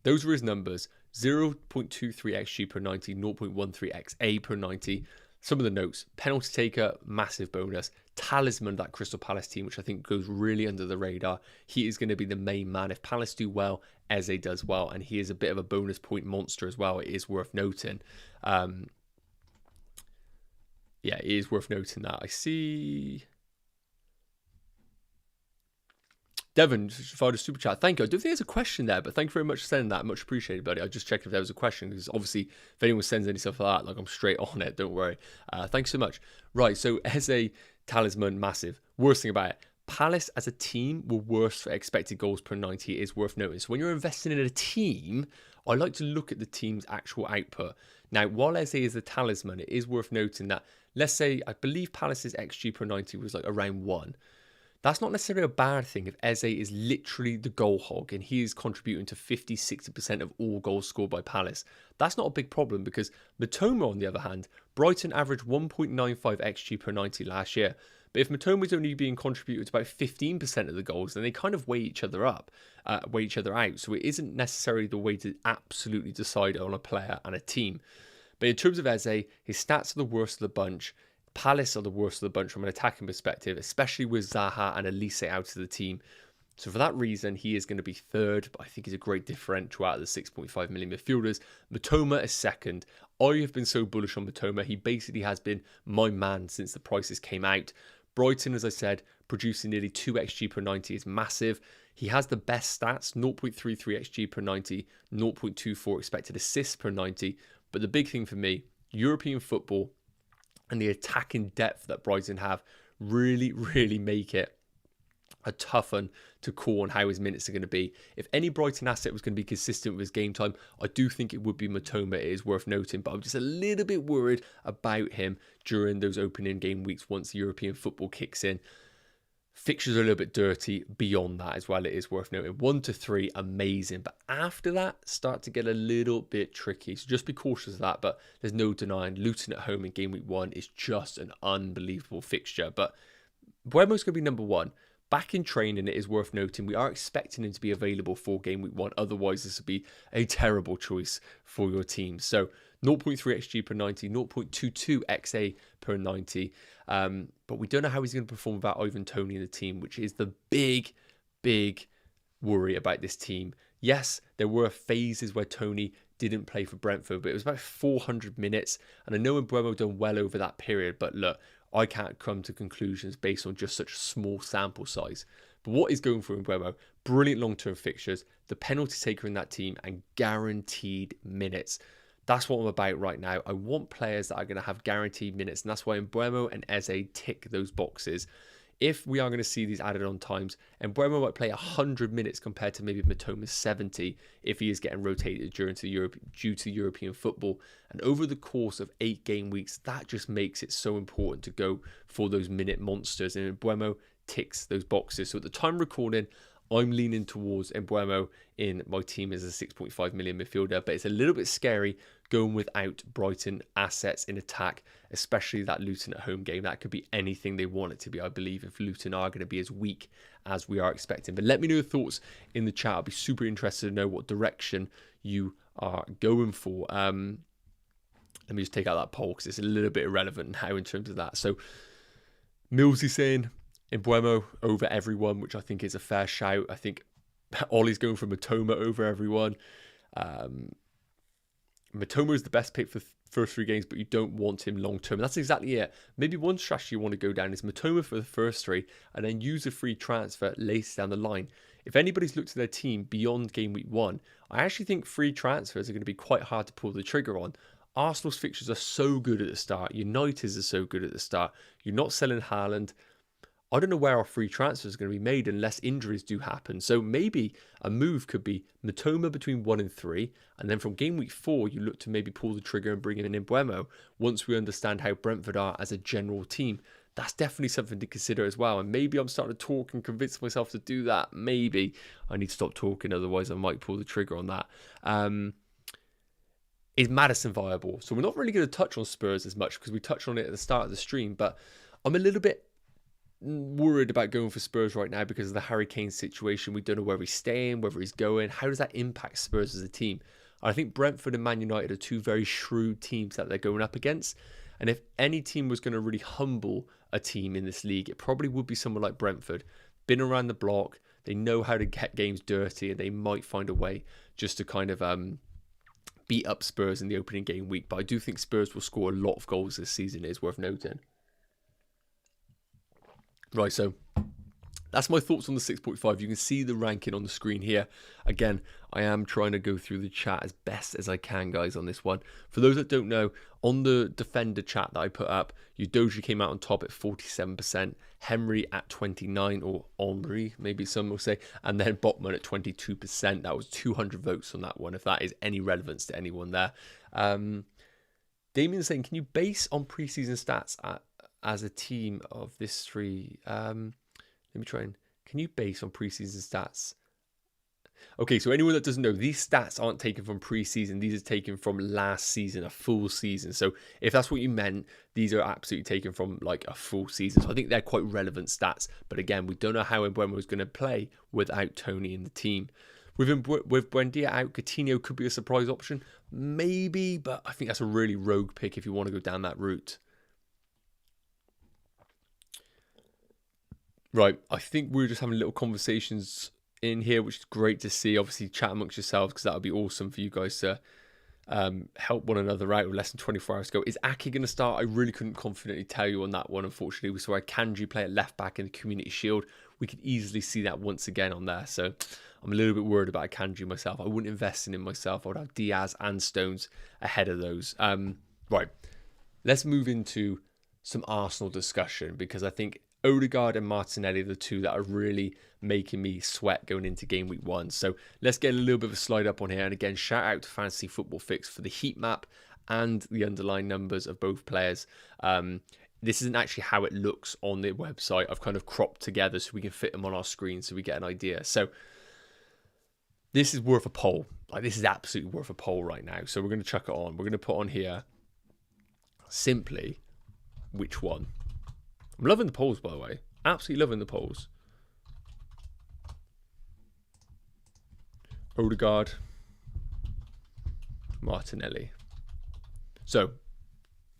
Speaker 1: those were his numbers: 0.23 XG per 90, 0.13 XA per 90. Some of the notes: penalty taker, massive bonus. Talisman, that Crystal Palace team, which I think goes really under the radar. He is going to be the main man. If Palace do well, Eze does well, and he is a bit of a bonus point monster as well. It is worth noting. Yeah, it is worth noting that. I see Devon fired a super chat. Thank you. I don't think there's a question there, but thank you very much for sending that. Much appreciated, buddy. I just checked if there was a question, because obviously if anyone sends any stuff like that, like, I'm straight on it. Don't worry. Thanks so much. Right, so Eze, Talisman, massive. Worst thing about it: Palace as a team were worse for expected goals per 90. It is worth noting. So when you're investing in a team, I like to look at the team's actual output. Now, while Eze is the talisman, it is worth noting that, let's say, I believe Palace's XG per 90 was like around 1. That's not necessarily a bad thing if Eze is literally the goal hog and he is contributing to 50-60% of all goals scored by Palace. That's not a big problem, because Mitoma, on the other hand, Brighton averaged 1.95 XG per 90 last year. But if Mitoma is only being contributed to about 15% of the goals, then they kind of weigh each other out. So it isn't necessarily the way to absolutely decide on a player and a team. But in terms of Eze, his stats are the worst of the bunch. Palace are the worst of the bunch from an attacking perspective, especially with Zaha and Elise out of the team. So for that reason, he is going to be third, but I think he's a great differential out of the 6.5 million midfielders. Mitoma is second. I have been so bullish on Mitoma. He basically has been my man since the prices came out. Brighton, as I said, producing nearly 2 XG per 90 is massive. He has the best stats: 0.33 XG per 90, 0.24 expected assists per 90. But the big thing for me, European football and the attacking depth that Brighton have really, really make it a tough one to call on how his minutes are going to be. If any Brighton asset was going to be consistent with his game time, I do think it would be Mitoma. It is worth noting, but I'm just a little bit worried about him during those opening game weeks once the European football kicks in. Fixtures are a little bit dirty beyond that as well. It is worth noting. 1 to 3, amazing. But after that, start to get a little bit tricky. So just be cautious of that. But there's no denying Luton at home in game week 1 is just an unbelievable fixture. But Buemo's going to be number 1. Back in training, it is worth noting, we are expecting him to be available for game week 1. Otherwise, this would be a terrible choice for your team. So 0.3 XG per 90, 0.22 XA per 90. But we don't know how he's going to perform without Ivan Toney in the team, which is the big, big worry about this team. Yes, there were phases where Toney didn't play for Brentford, but it was about 400 minutes. And I know Mbeumo done well over that period, but look, I can't come to conclusions based on just such a small sample size. But what is going for Mbeumo? Brilliant long-term fixtures, the penalty taker in that team, and guaranteed minutes. That's what I'm about right now. I want players that are going to have guaranteed minutes, and that's why Mbeumo and Eze tick those boxes. If we are going to see these added on times, Mbeumo might play 100 minutes compared to maybe Mitoma's 70 if he is getting rotated due to European football. And over the course of 8 game weeks, that just makes it so important to go for those minute monsters. And Mbeumo ticks those boxes. So at the time recording, I'm leaning towards Mbeumo in my team as a 6.5 million midfielder, but it's a little bit scary going without Brighton assets in attack, especially that Luton at home game. That could be anything they want it to be, I believe, if Luton are going to be as weak as we are expecting. But let me know your thoughts in the chat. I'll be super interested to know what direction you are going for. Let me just take out that poll because it's a little bit irrelevant now in terms of that. So Millsy saying Mbeumo over everyone, which I think is a fair shout. I think Ollie's going for Mitoma over everyone. Mitoma is the best pick for the first 3 games, but you don't want him long term. That's exactly it. Maybe one strategy you want to go down is Mitoma for the first 3 and then use a free transfer later down the line. If anybody's looked at their team beyond game week 1, I actually think free transfers are going to be quite hard to pull the trigger on. Arsenal's fixtures are so good at the start. United's are so good at the start. You're not selling Haaland. I don't know where our free transfer is going to be made unless injuries do happen. So maybe a move could be Mitoma between 1 and 3. And then from game week 4, you look to maybe pull the trigger and bring in an Mbeumo once we understand how Brentford are as a general team. that's definitely something to consider as well. And maybe I'm starting to talk and convince myself to do that. Maybe I need to stop talking, otherwise I might pull the trigger on that. Is Maddison viable? So we're not really going to touch on Spurs as much because we touched on it at the start of the stream, but I'm a little bit worried about going for Spurs right now because of the Harry Kane situation. We don't know where he's staying, whether he's going. How does that impact Spurs as a team? I think Brentford and Man United are two very shrewd teams that they're going up against. And if any team was going to really humble a team in this league, it probably would be someone like Brentford. Been around the block, they know how to get games dirty, and they might find a way just to kind of beat up Spurs in the opening game week. But I do think Spurs will score a lot of goals this season, it is worth noting. Right, so that's my thoughts on the 6.5. You can see the ranking on the screen here. Again, I am trying to go through the chat as best as I can, guys, on this one. For those that don't know, on the Defender chat that I put up, Udoji came out on top at 47%, Henry at 29%, or Henry, maybe some will say, and then Botman at 22%. That was 200 votes on that one, if that is any relevance to anyone there. Damien's saying, can you base on preseason stats as a team of this three? Let me try and... Can you base on preseason stats? Okay, so anyone that doesn't know, these stats aren't taken from preseason. These are taken from last season, a full season. So if that's what you meant, these are absolutely taken from like a full season. So I think they're quite relevant stats. But again, we don't know how Mbeumo is going to play without Tony in the team. With Buendia out, Coutinho could be a surprise option. Maybe, but I think that's a really rogue pick if you want to go down that route. Right, I think we're just having little conversations in here, which is great to see. Obviously, chat amongst yourselves because that would be awesome for you guys to help one another out with less than 24 hours to go. Is Aki going to start? I really couldn't confidently tell you on that one, unfortunately. We saw Akanji play at left back in the Community Shield. We could easily see that once again on there. So I'm a little bit worried about Akanji myself. I wouldn't invest in him myself. I would have Diaz and Stones ahead of those. Right, let's move into some Arsenal discussion because I think Odegaard and Martinelli are the two that are really making me sweat going into game week 1. So let's get a little bit of a slide up on here. And again, shout out to Fantasy Football Fix for the heat map and the underlying numbers of both players. This isn't actually how it looks on the website. I've kind of cropped together so we can fit them on our screen so we get an idea. So this is worth a poll. Like, this is absolutely worth a poll right now. So we're going to chuck it on. We're going to put on here simply which one. I'm loving the polls, by the way. Absolutely loving the polls. Odegaard, Martinelli. So, I'm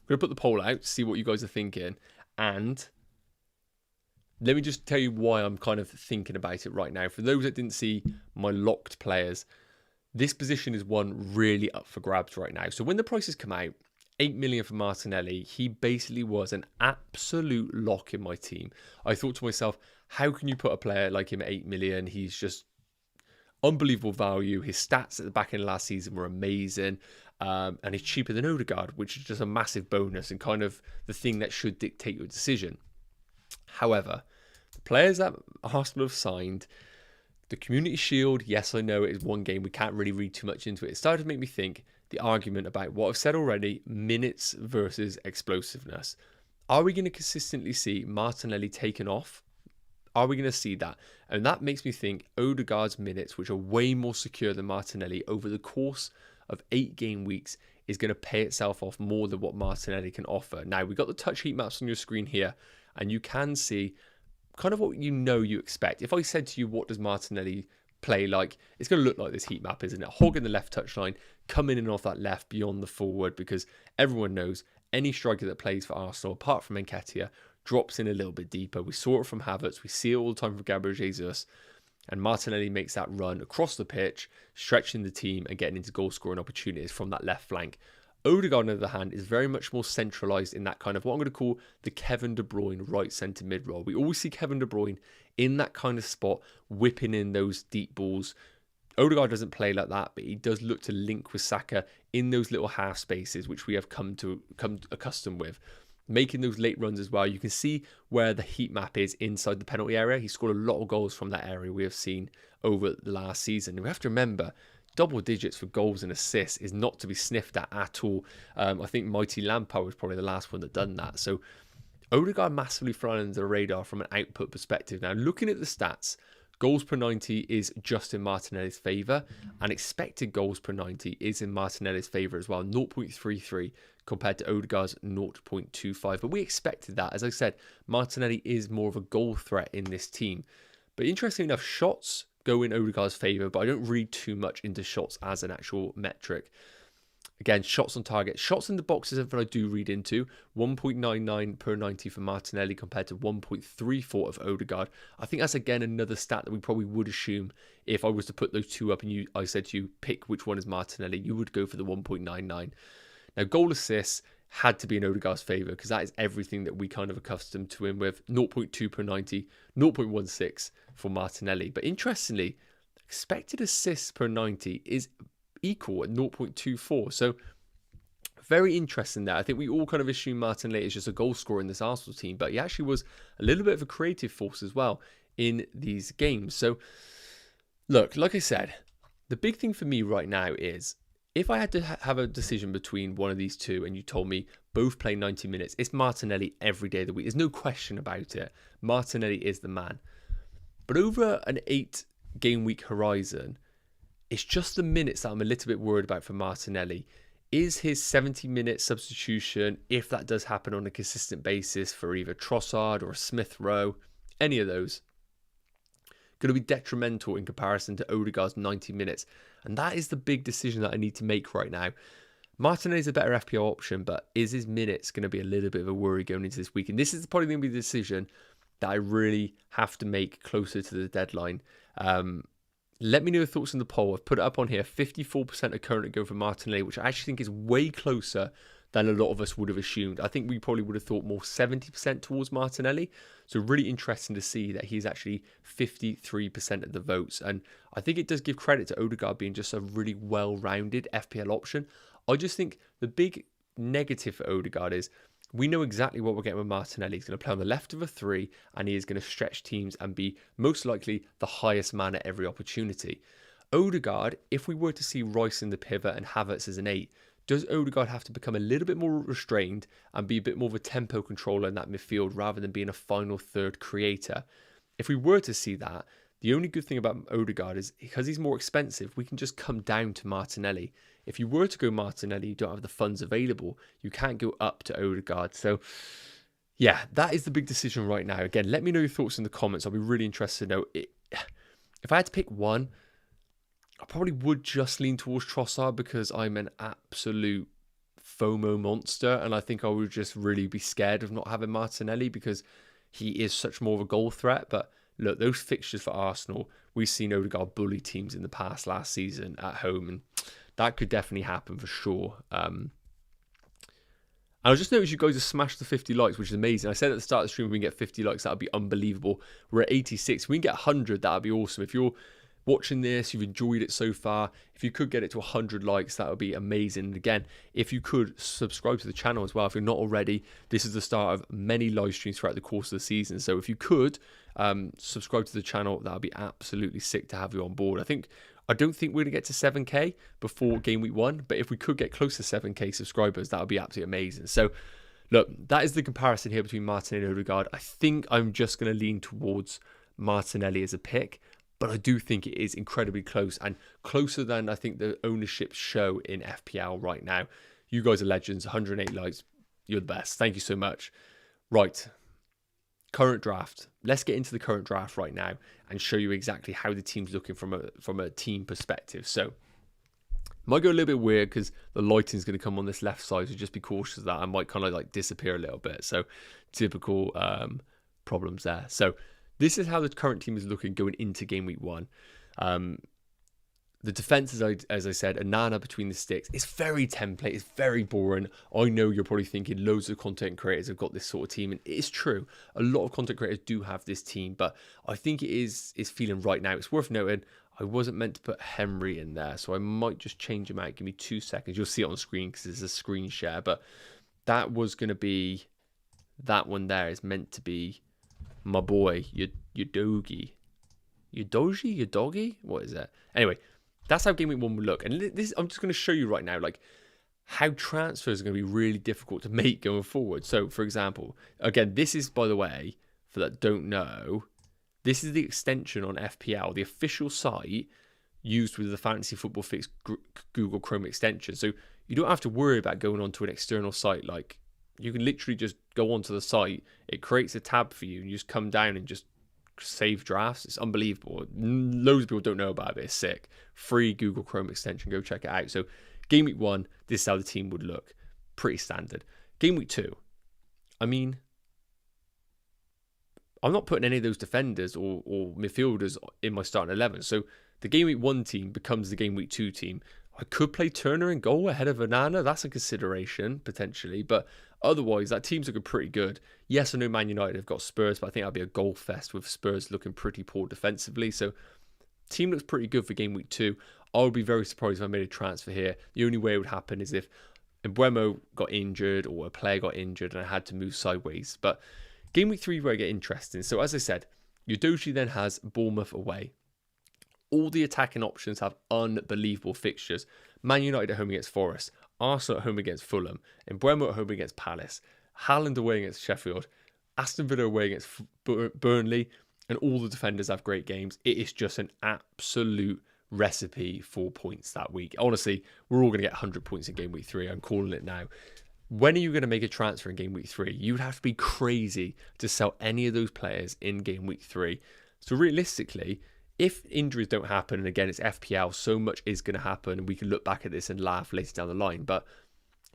Speaker 1: going to put the poll out, see what you guys are thinking. And let me just tell you why I'm kind of thinking about it right now. For those that didn't see my locked players, this position is one really up for grabs right now. So when the prices come out, 8 million for Martinelli, he basically was an absolute lock in my team. I thought to myself, how can you put a player like him at 8 million? He's just unbelievable value. His stats at the back end of last season were amazing. And he's cheaper than Odegaard, which is just a massive bonus and kind of the thing that should dictate your decision. However, the players that Arsenal have signed, the Community Shield, yes, I know it is one game. We can't really read too much into it. It started to make me think the argument about what I've said already, minutes versus explosiveness. Are we going to consistently see Martinelli taken off? Are we going to see that? And that makes me think Odegaard's minutes, which are way more secure than Martinelli, over the course of 8 game weeks, is going to pay itself off more than what Martinelli can offer. Now, we've got the touch heat maps on your screen here, and you can see kind of what you expect. If I said to you, what does Martinelli play like, it's going to look like this heat map, isn't it? Hogging the left touchline, coming in off that left beyond the forward, because everyone knows any striker that plays for Arsenal, apart from Nketiah, drops in a little bit deeper. We saw it from Havertz, we see it all the time from Gabriel Jesus, and Martinelli makes that run across the pitch, stretching the team and getting into goal scoring opportunities from that left flank. Odegaard, on the other hand, is very much more centralised in that kind of what I'm going to call the Kevin De Bruyne right centre mid role. We always see Kevin De Bruyne in that kind of spot, whipping in those deep balls. Odegaard doesn't play like that, but he does look to link with Saka in those little half spaces, which we have come accustomed with. Making those late runs as well. You can see where the heat map is inside the penalty area. He scored a lot of goals from that area we have seen over the last season. And we have to remember, double digits for goals and assists is not to be sniffed at all. I think Mighty Lampard was probably the last one that done that. So Odegaard massively flying under the radar from an output perspective. Now, looking at the stats, goals per 90 is just in Martinelli's favour, and expected goals per 90 is in Martinelli's favour as well, 0.33 compared to Odegaard's 0.25. But we expected that. As I said, Martinelli is more of a goal threat in this team. But interestingly enough, shots go in Odegaard's favour, but I don't read too much into shots as an actual metric. Again, shots on target. Shots in the box is something I do read into. 1.99 per 90 for Martinelli compared to 1.34 of Odegaard. I think that's, again, another stat that we probably would assume if I was to put those two up and I said to you, pick which one is Martinelli, you would go for the 1.99. Now, goal assists had to be in Odegaard's favour because that is everything that we kind of accustomed to him with. 0.2 per 90, 0.16 for Martinelli. But interestingly, expected assists per 90 is equal at 0.24. So very interesting there. I think we all kind of assume Martinelli is just a goal scorer in this Arsenal team, but he actually was a little bit of a creative force as well in these games. So look, like I said, the big thing for me right now is if I had to have a decision between one of these two and you told me both play 90 minutes, it's Martinelli every day of the week. There's no question about it. Martinelli is the man. But over an 8-game week horizon, it's just the minutes that I'm a little bit worried about for Martinelli. Is his 70-minute substitution, if that does happen on a consistent basis for either Trossard or Smith Rowe, any of those, going to be detrimental in comparison to Odegaard's 90 minutes? And that is the big decision that I need to make right now. Martinelli is a better FPL option, but is his minutes going to be a little bit of a worry going into this week? And this is probably going to be the decision that I really have to make closer to the deadline. Let me know your thoughts in the poll. I've put it up on here. 54% are currently going for Martinelli, which I actually think is way closer than a lot of us would have assumed. I think we probably would have thought more 70% towards Martinelli. So really interesting to see that he's actually 53% of the votes. And I think it does give credit to Odegaard being just a really well-rounded FPL option. I just think the big negative for Odegaard is we know exactly what we're getting with Martinelli. He's going to play on the left of a 3 and he is going to stretch teams and be most likely the highest man at every opportunity. Odegaard, if we were to see Rice in the pivot and Havertz as an 8, does Odegaard have to become a little bit more restrained and be a bit more of a tempo controller in that midfield rather than being a final third creator? If we were to see that, the only good thing about Odegaard is because he's more expensive, we can just come down to Martinelli. If you were to go Martinelli, you don't have the funds available. You can't go up to Odegaard. So, yeah, that is the big decision right now. Again, let me know your thoughts in the comments. I'll be really interested to know. If I had to pick one, I probably would just lean towards Trossard because I'm an absolute FOMO monster. And I think I would just really be scared of not having Martinelli because he is such more of a goal threat. But look, those fixtures for Arsenal, we've seen Odegaard bully teams in the past last season at home, and that could definitely happen for sure. I just noticed you guys have smashed the 50 likes, which is amazing. I said at the start of the stream, if we can get 50 likes, that would be unbelievable. We're at 86. If we can get 100, that would be awesome. If you're watching this, you've enjoyed it so far, if you could get it to 100 likes, that would be amazing. And again, if you could subscribe to the channel as well, if you're not already, this is the start of many live streams throughout the course of the season. So if you could subscribe to the channel, that would be absolutely sick to have you on board. I don't think we're going to get to 7k before game week 1, but if we could get close to 7k subscribers, that would be absolutely amazing. So look, that is the comparison here between Martinelli and Odegaard. I think I'm just going to lean towards Martinelli as a pick, but I do think it is incredibly close and closer than I think the ownership show in FPL right now. You guys are legends. 108 likes. You're the best. Thank you so much. Right. Current draft. Let's get into the current draft right now and show you exactly how the team's looking from a team perspective. So, might go a little bit weird because the lighting's going to come on this left side, so just be cautious of that. I might kind of like disappear a little bit. So, typical problems there. So, this is how the current team is looking going into game week 1. The defense, as I said, Onana between the sticks. It's very template. It's very boring. I know you're probably thinking loads of content creators have got this sort of team, and it's true. A lot of content creators do have this team, but I think it is feeling right now. It's worth noting, I wasn't meant to put Henry in there, so I might just change him out. Give me 2 seconds. You'll see it on screen because it's a screen share, but that was going to be, that one there is meant to be my boy, Udogie. Udogie? What is that? Anyway, that's how game week 1 would look. And this, I'm just going to show you right now, like, how transfers are going to be really difficult to make going forward. So, for example, again, this is, by the way, for that don't know, this is the extension on FPL, the official site used with the Fantasy Football Fix Google Chrome extension. So you don't have to worry about going onto an external site. Like, you can literally just go onto the site, it creates a tab for you, and you just come down and just save drafts. It's unbelievable. Loads of people don't know about it. It's sick. Free Google Chrome extension. Go check it out. So game week 1, this is how the team would look. Pretty standard. Game week 2, I mean, I'm not putting any of those defenders or midfielders in my starting 11. So the game week 1 team becomes the game week 2 team. I could play Turner in goal ahead of Onana. That's a consideration, potentially. But otherwise, that team's looking pretty good. Yes, I know Man United have got Spurs, but I think that'll be a goal fest with Spurs looking pretty poor defensively. So team looks pretty good for game week 2. I would be very surprised if I made a transfer here. The only way it would happen is if Mbeumo got injured or a player got injured and I had to move sideways. But game week 3 where I get interesting. So as I said, Udogie then has Bournemouth away. All the attacking options have unbelievable fixtures. Man United at home against Forest, Arsenal at home against Fulham, Mbeumo at home against Palace, Haaland away against Sheffield, Aston Villa away against Burnley, and all the defenders have great games. It is just an absolute recipe for points that week. Honestly, we're all going to get 100 points in game week 3. I'm calling it now. When are you going to make a transfer in game week 3? You would have to be crazy to sell any of those players in game week 3. So realistically, if injuries don't happen, and again, it's FPL, so much is going to happen, and we can look back at this and laugh later down the line. But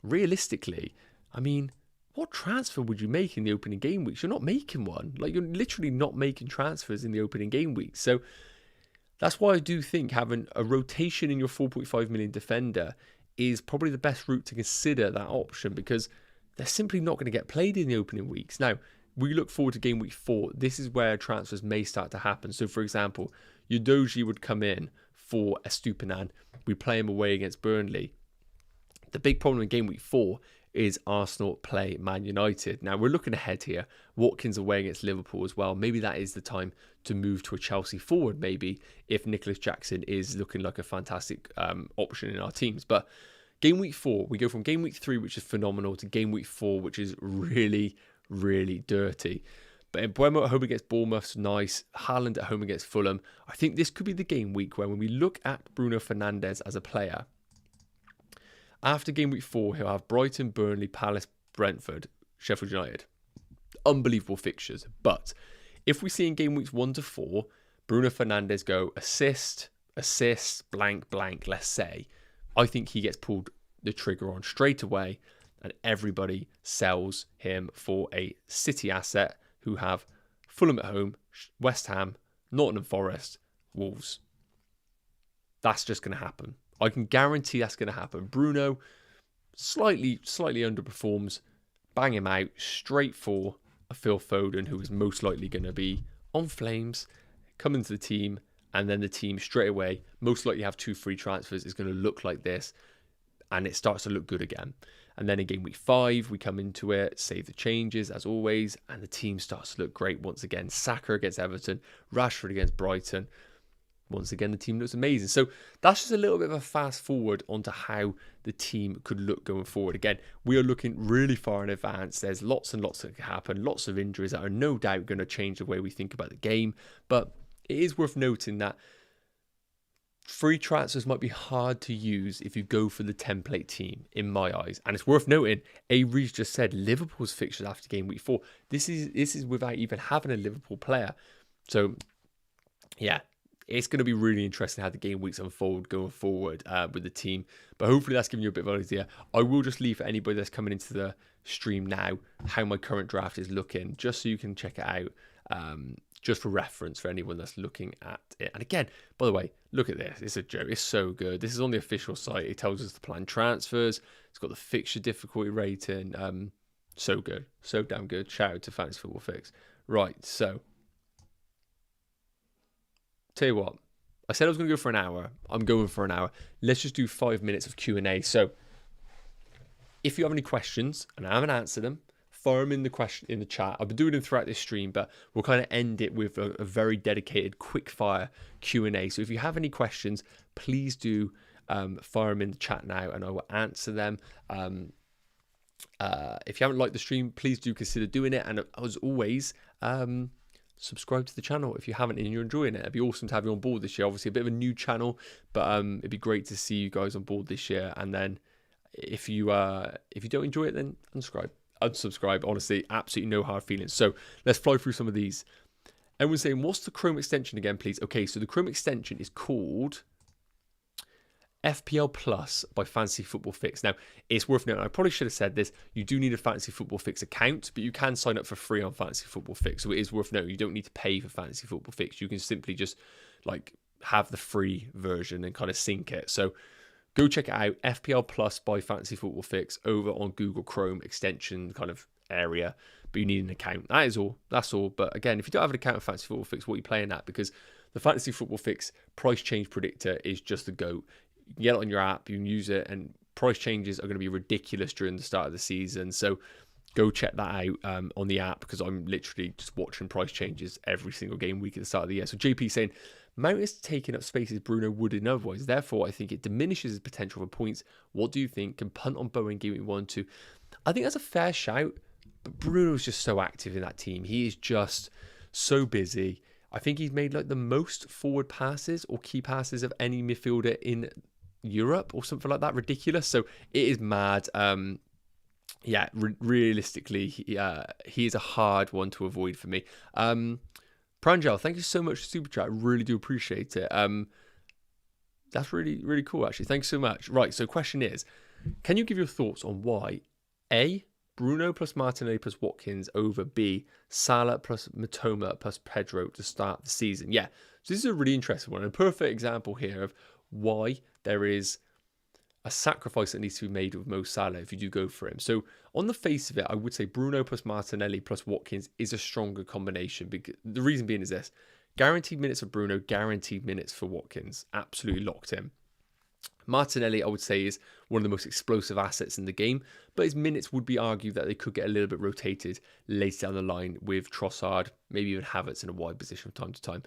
Speaker 1: realistically, I mean, what transfer would you make in the opening game weeks? You're not making one. Like, you're literally not making transfers in the opening game weeks. So that's why I do think having a rotation in your 4.5 million defender is probably the best route to consider that option, because they're simply not going to get played in the opening weeks. Now, we look forward to game week 4. This is where transfers may start to happen. So, for example, Udogie would come in for Estupinan. We play him away against Burnley. The big problem in game week 4 is Arsenal play Man United. Now, we're looking ahead here. Watkins away against Liverpool as well. Maybe that is the time to move to a Chelsea forward, maybe, if Nicholas Jackson is looking like a fantastic option in our teams. But game week 4, we go from game week 3, which is phenomenal, to game week 4, which is really, really dirty. But Mbeumo at home against Bournemouth's nice. Haaland at home against Fulham. I think this could be the game week where, when we look at Bruno Fernandes as a player, after game week 4, he'll have Brighton, Burnley, Palace, Brentford, Sheffield United. Unbelievable fixtures. But if we see in game weeks 1 to 4, Bruno Fernandes go assist, blank, blank, let's say, I think he gets pulled the trigger on straight away, and everybody sells him for a City asset who have Fulham at home, West Ham, Nottingham Forest, Wolves. That's just going to happen. I can guarantee that's going to happen. Bruno slightly underperforms. Bang him out straight for a Phil Foden, who is most likely going to be on flames, come into the team, and then the team straight away, most likely have 2 free transfers, is going to look like this, and it starts to look good again. And then in game week 5, we come into it, save the changes as always, and the team starts to look great once again. Saka against Everton, Rashford against Brighton. Once again, the team looks amazing. So that's just a little bit of a fast forward onto how the team could look going forward. Again, we are looking really far in advance. There's lots and lots that can happen, lots of injuries that are no doubt going to change the way we think about the game. But it is worth noting that free transfers might be hard to use if you go for the template team, in my eyes. And it's worth noting, Avery's just said Liverpool's fixtures after game week 4. This is without even having a Liverpool player. So, yeah, it's going to be really interesting how the game weeks unfold going forward with the team. But hopefully that's giving you a bit of an idea. I will just leave for anybody that's coming into the stream now how my current draft is looking, just so you can check it out. Just for reference for anyone that's looking at it. And again, by the way, look at this. It's a joke. It's so good. This is on the official site. It tells us the planned transfers. It's got the fixture difficulty rating. So good. So damn good. Shout out to Fantasy Football Fix. Right, so tell you what, I said I was going to go for an hour. I'm going for an hour. Let's just do 5 minutes of Q&A. So if you have any questions and I haven't answered them, fire them in the question in the chat. I've been doing them throughout this stream, but we'll kind of end it with a very dedicated quick fire Q&A. So if you have any questions, please do fire them in the chat now and I will answer them. If you haven't liked the stream, please do consider doing it. And as always, subscribe to the channel if you haven't and you're enjoying it. It'd be awesome to have you on board this year. Obviously a bit of a new channel, but it'd be great to see you guys on board this year. And then if you don't enjoy it, then unsubscribe. Honestly, absolutely no hard feelings. So let's fly through some of these. Everyone's saying, what's the Chrome extension again, please? Okay, so the Chrome extension is called FPL Plus by Fantasy Football Fix. Now, it's worth noting, I probably should have said this, you do need a Fantasy Football Fix account, but you can sign up for free on Fantasy Football Fix. So it is worth noting, you don't need to pay for Fantasy Football Fix. You can simply just like have the free version and kind of sync it. So go check it out, FPL Plus by Fantasy Football Fix over on Google Chrome extension kind of area. But you need an account. That is all. That's all. But again, if you don't have an account with Fantasy Football Fix, what are you playing at? Because the Fantasy Football Fix price change predictor is just the GOAT. You can get it on your app, you can use it, and price changes are going to be ridiculous during the start of the season. So go check that out on the app, because I'm literally just watching price changes every single game week at the start of the year. So JP saying, Mount is taking up spaces Bruno would in otherwise. Therefore, I think it diminishes his potential for points. What do you think? Can punt on Bowen game week 1 2? I think that's a fair shout. But Bruno's just so active in that team. He is just so busy. I think he's made like the most forward passes or key passes of any midfielder in Europe or something like that. Ridiculous. So it is mad. Realistically, he is a hard one to avoid for me. Pranjal, thank you so much for Super Chat. I really do appreciate it. That's really, really cool, actually. Thanks so much. Right, so question is, can you give your thoughts on why A, Bruno plus Martinelli plus Watkins over B, Salah plus Mitoma plus Pedro to start the season? Yeah, so this is a really interesting one. A perfect example here of why there is a sacrifice that needs to be made with Mo Salah if you do go for him. So on the face of it, I would say Bruno plus Martinelli plus Watkins is a stronger combination. Because the reason being is this: guaranteed minutes for Bruno, guaranteed minutes for Watkins. Absolutely locked in. Martinelli, I would say, is one of the most explosive assets in the game, but his minutes would be argued that they could get a little bit rotated later down the line with Trossard, maybe even Havertz in a wide position from time to time.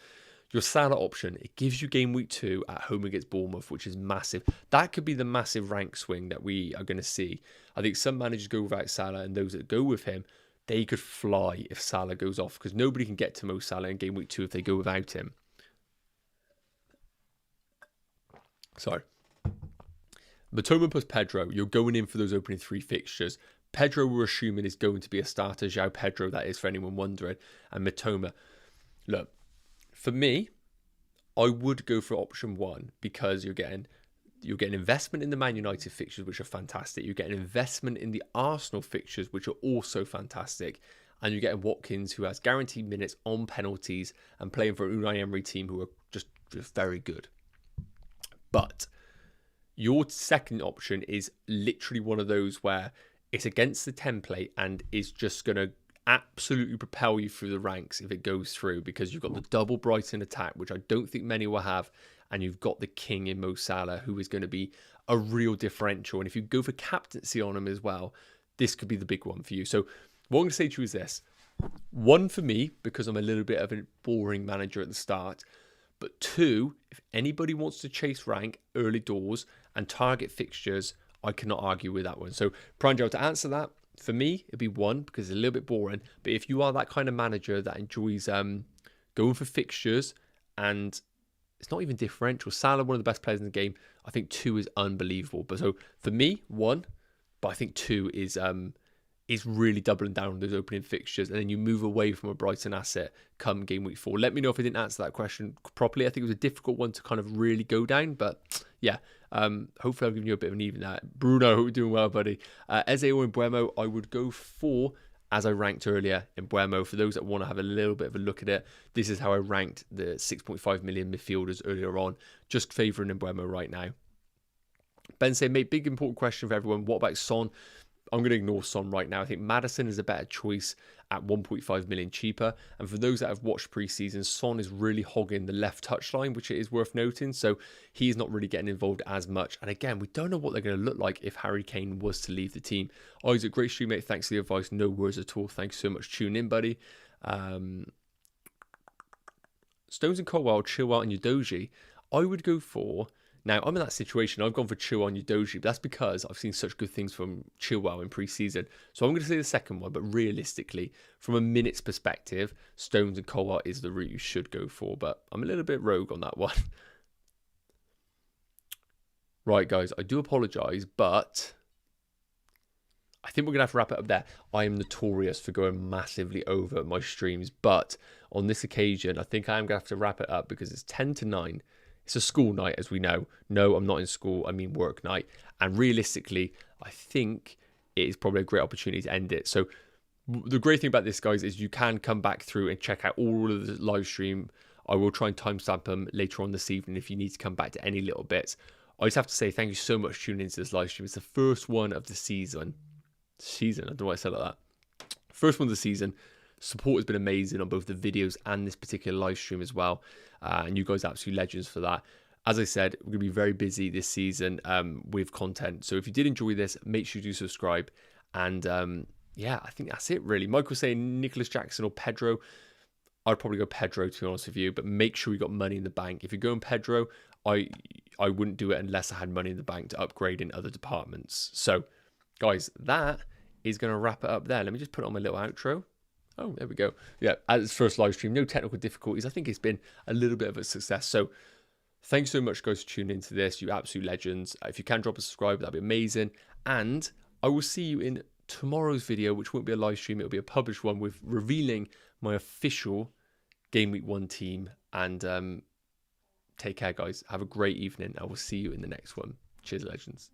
Speaker 1: Your Salah option, it gives you game week 2 at home against Bournemouth, which is massive. That could be the massive rank swing that we are going to see. I think some managers go without Salah, and those that go with him, they could fly if Salah goes off, because nobody can get to Mo Salah in game week 2 if they go without him. Sorry. Mitoma plus Pedro, you're going in for those opening 3 fixtures. Pedro, we're assuming, is going to be a starter. João Pedro, that is, for anyone wondering. And Mitoma, look, for me, I would go for option 1, because you're getting investment in the Man United fixtures, which are fantastic. You're getting investment in the Arsenal fixtures, which are also fantastic. And you're getting Watkins, who has guaranteed minutes on penalties and playing for an Unai Emery team who are just very good. But your second option is literally one of those where it's against the template and is just going to absolutely propel you through the ranks if it goes through, because you've got the double Brighton attack, which I don't think many will have, and you've got the king in Mo Salah, who is going to be a real differential. And if you go for captaincy on him as well, this could be the big one for you. So what I'm going to say to you is this: 1 for me, because I'm a little bit of a boring manager at the start. But 2, if anybody wants to chase rank early doors and target fixtures, I cannot argue with that one. So, Pranjal, to answer that, for me, it'd be 1, because it's a little bit boring. But if you are that kind of manager that enjoys going for fixtures, and it's not even differential, Salah, one of the best players in the game, I think 2 is unbelievable. But so, for me, 1, but I think 2 is really doubling down on those opening fixtures, and then you move away from a Brighton asset come game week 4. Let me know if I didn't answer that question properly. I think it was a difficult one to kind of really go down, but yeah, hopefully I've given you a bit of an even that. Bruno, hope you're doing well, buddy. Eze or Mbeumo, I would go for, as I ranked earlier, Mbeumo. For those that want to have a little bit of a look at it, this is how I ranked the 6.5 million midfielders earlier on, just favouring Mbeumo right now. Ben said, mate, big important question for everyone. What about Son? I'm going to ignore Son right now. I think Maddison is a better choice at 1.5 million cheaper. And for those that have watched preseason, Son is really hogging the left touchline, which it is worth noting. So he's not really getting involved as much. And again, we don't know what they're going to look like if Harry Kane was to leave the team. Isaac, great stream, mate. Thanks for the advice. No words at all. Thanks so much. Tune in, buddy. Stones and Colwell, Chilwell and Udogie. I would go for Now, I'm in that situation. I've gone for Chilwell and Udogie, but that's because I've seen such good things from Chilwell in pre-season. So I'm going to say the second one, but realistically, from a minutes perspective, Stones and Colwill is the route you should go for, but I'm a little bit rogue on that one. Right, guys, I do apologise, but I think we're going to have to wrap it up there. I am notorious for going massively over my streams, but on this occasion, I think I am going to have to wrap it up because it's 10 to 9. It's a school night, as we know. No, I'm not in school. I mean work night. And realistically, I think it is probably a great opportunity to end it. So the great thing about this, guys, is you can come back through and check out all of the live stream. I will try and timestamp them later on this evening if you need to come back to any little bits. I just have to say thank you so much for tuning into this live stream. It's the first one of the season. I don't know why I said like that. First one of the season. Support has been amazing on both the videos and this particular live stream as well. And you guys are absolute legends for that. As I said, we're going to be very busy this season with content. So if you did enjoy this, make sure you do subscribe. And yeah, I think that's it really. Michael saying Nicholas Jackson or Pedro. I'd probably go Pedro, to be honest with you. But make sure you got money in the bank. If you're going Pedro, I wouldn't do it unless I had money in the bank to upgrade in other departments. So guys, that is going to wrap it up there. Let me just put on my little outro. Oh, there we go. Yeah, as its first live stream, no technical difficulties. I think it's been a little bit of a success. So thanks so much, guys, for tuning into this. You absolute legends. If you can drop a subscribe, that'd be amazing. And I will see you in tomorrow's video, which won't be a live stream. It'll be a published one with revealing my official Game Week 1 team. And take care, guys. Have a great evening. I will see you in the next one. Cheers, legends.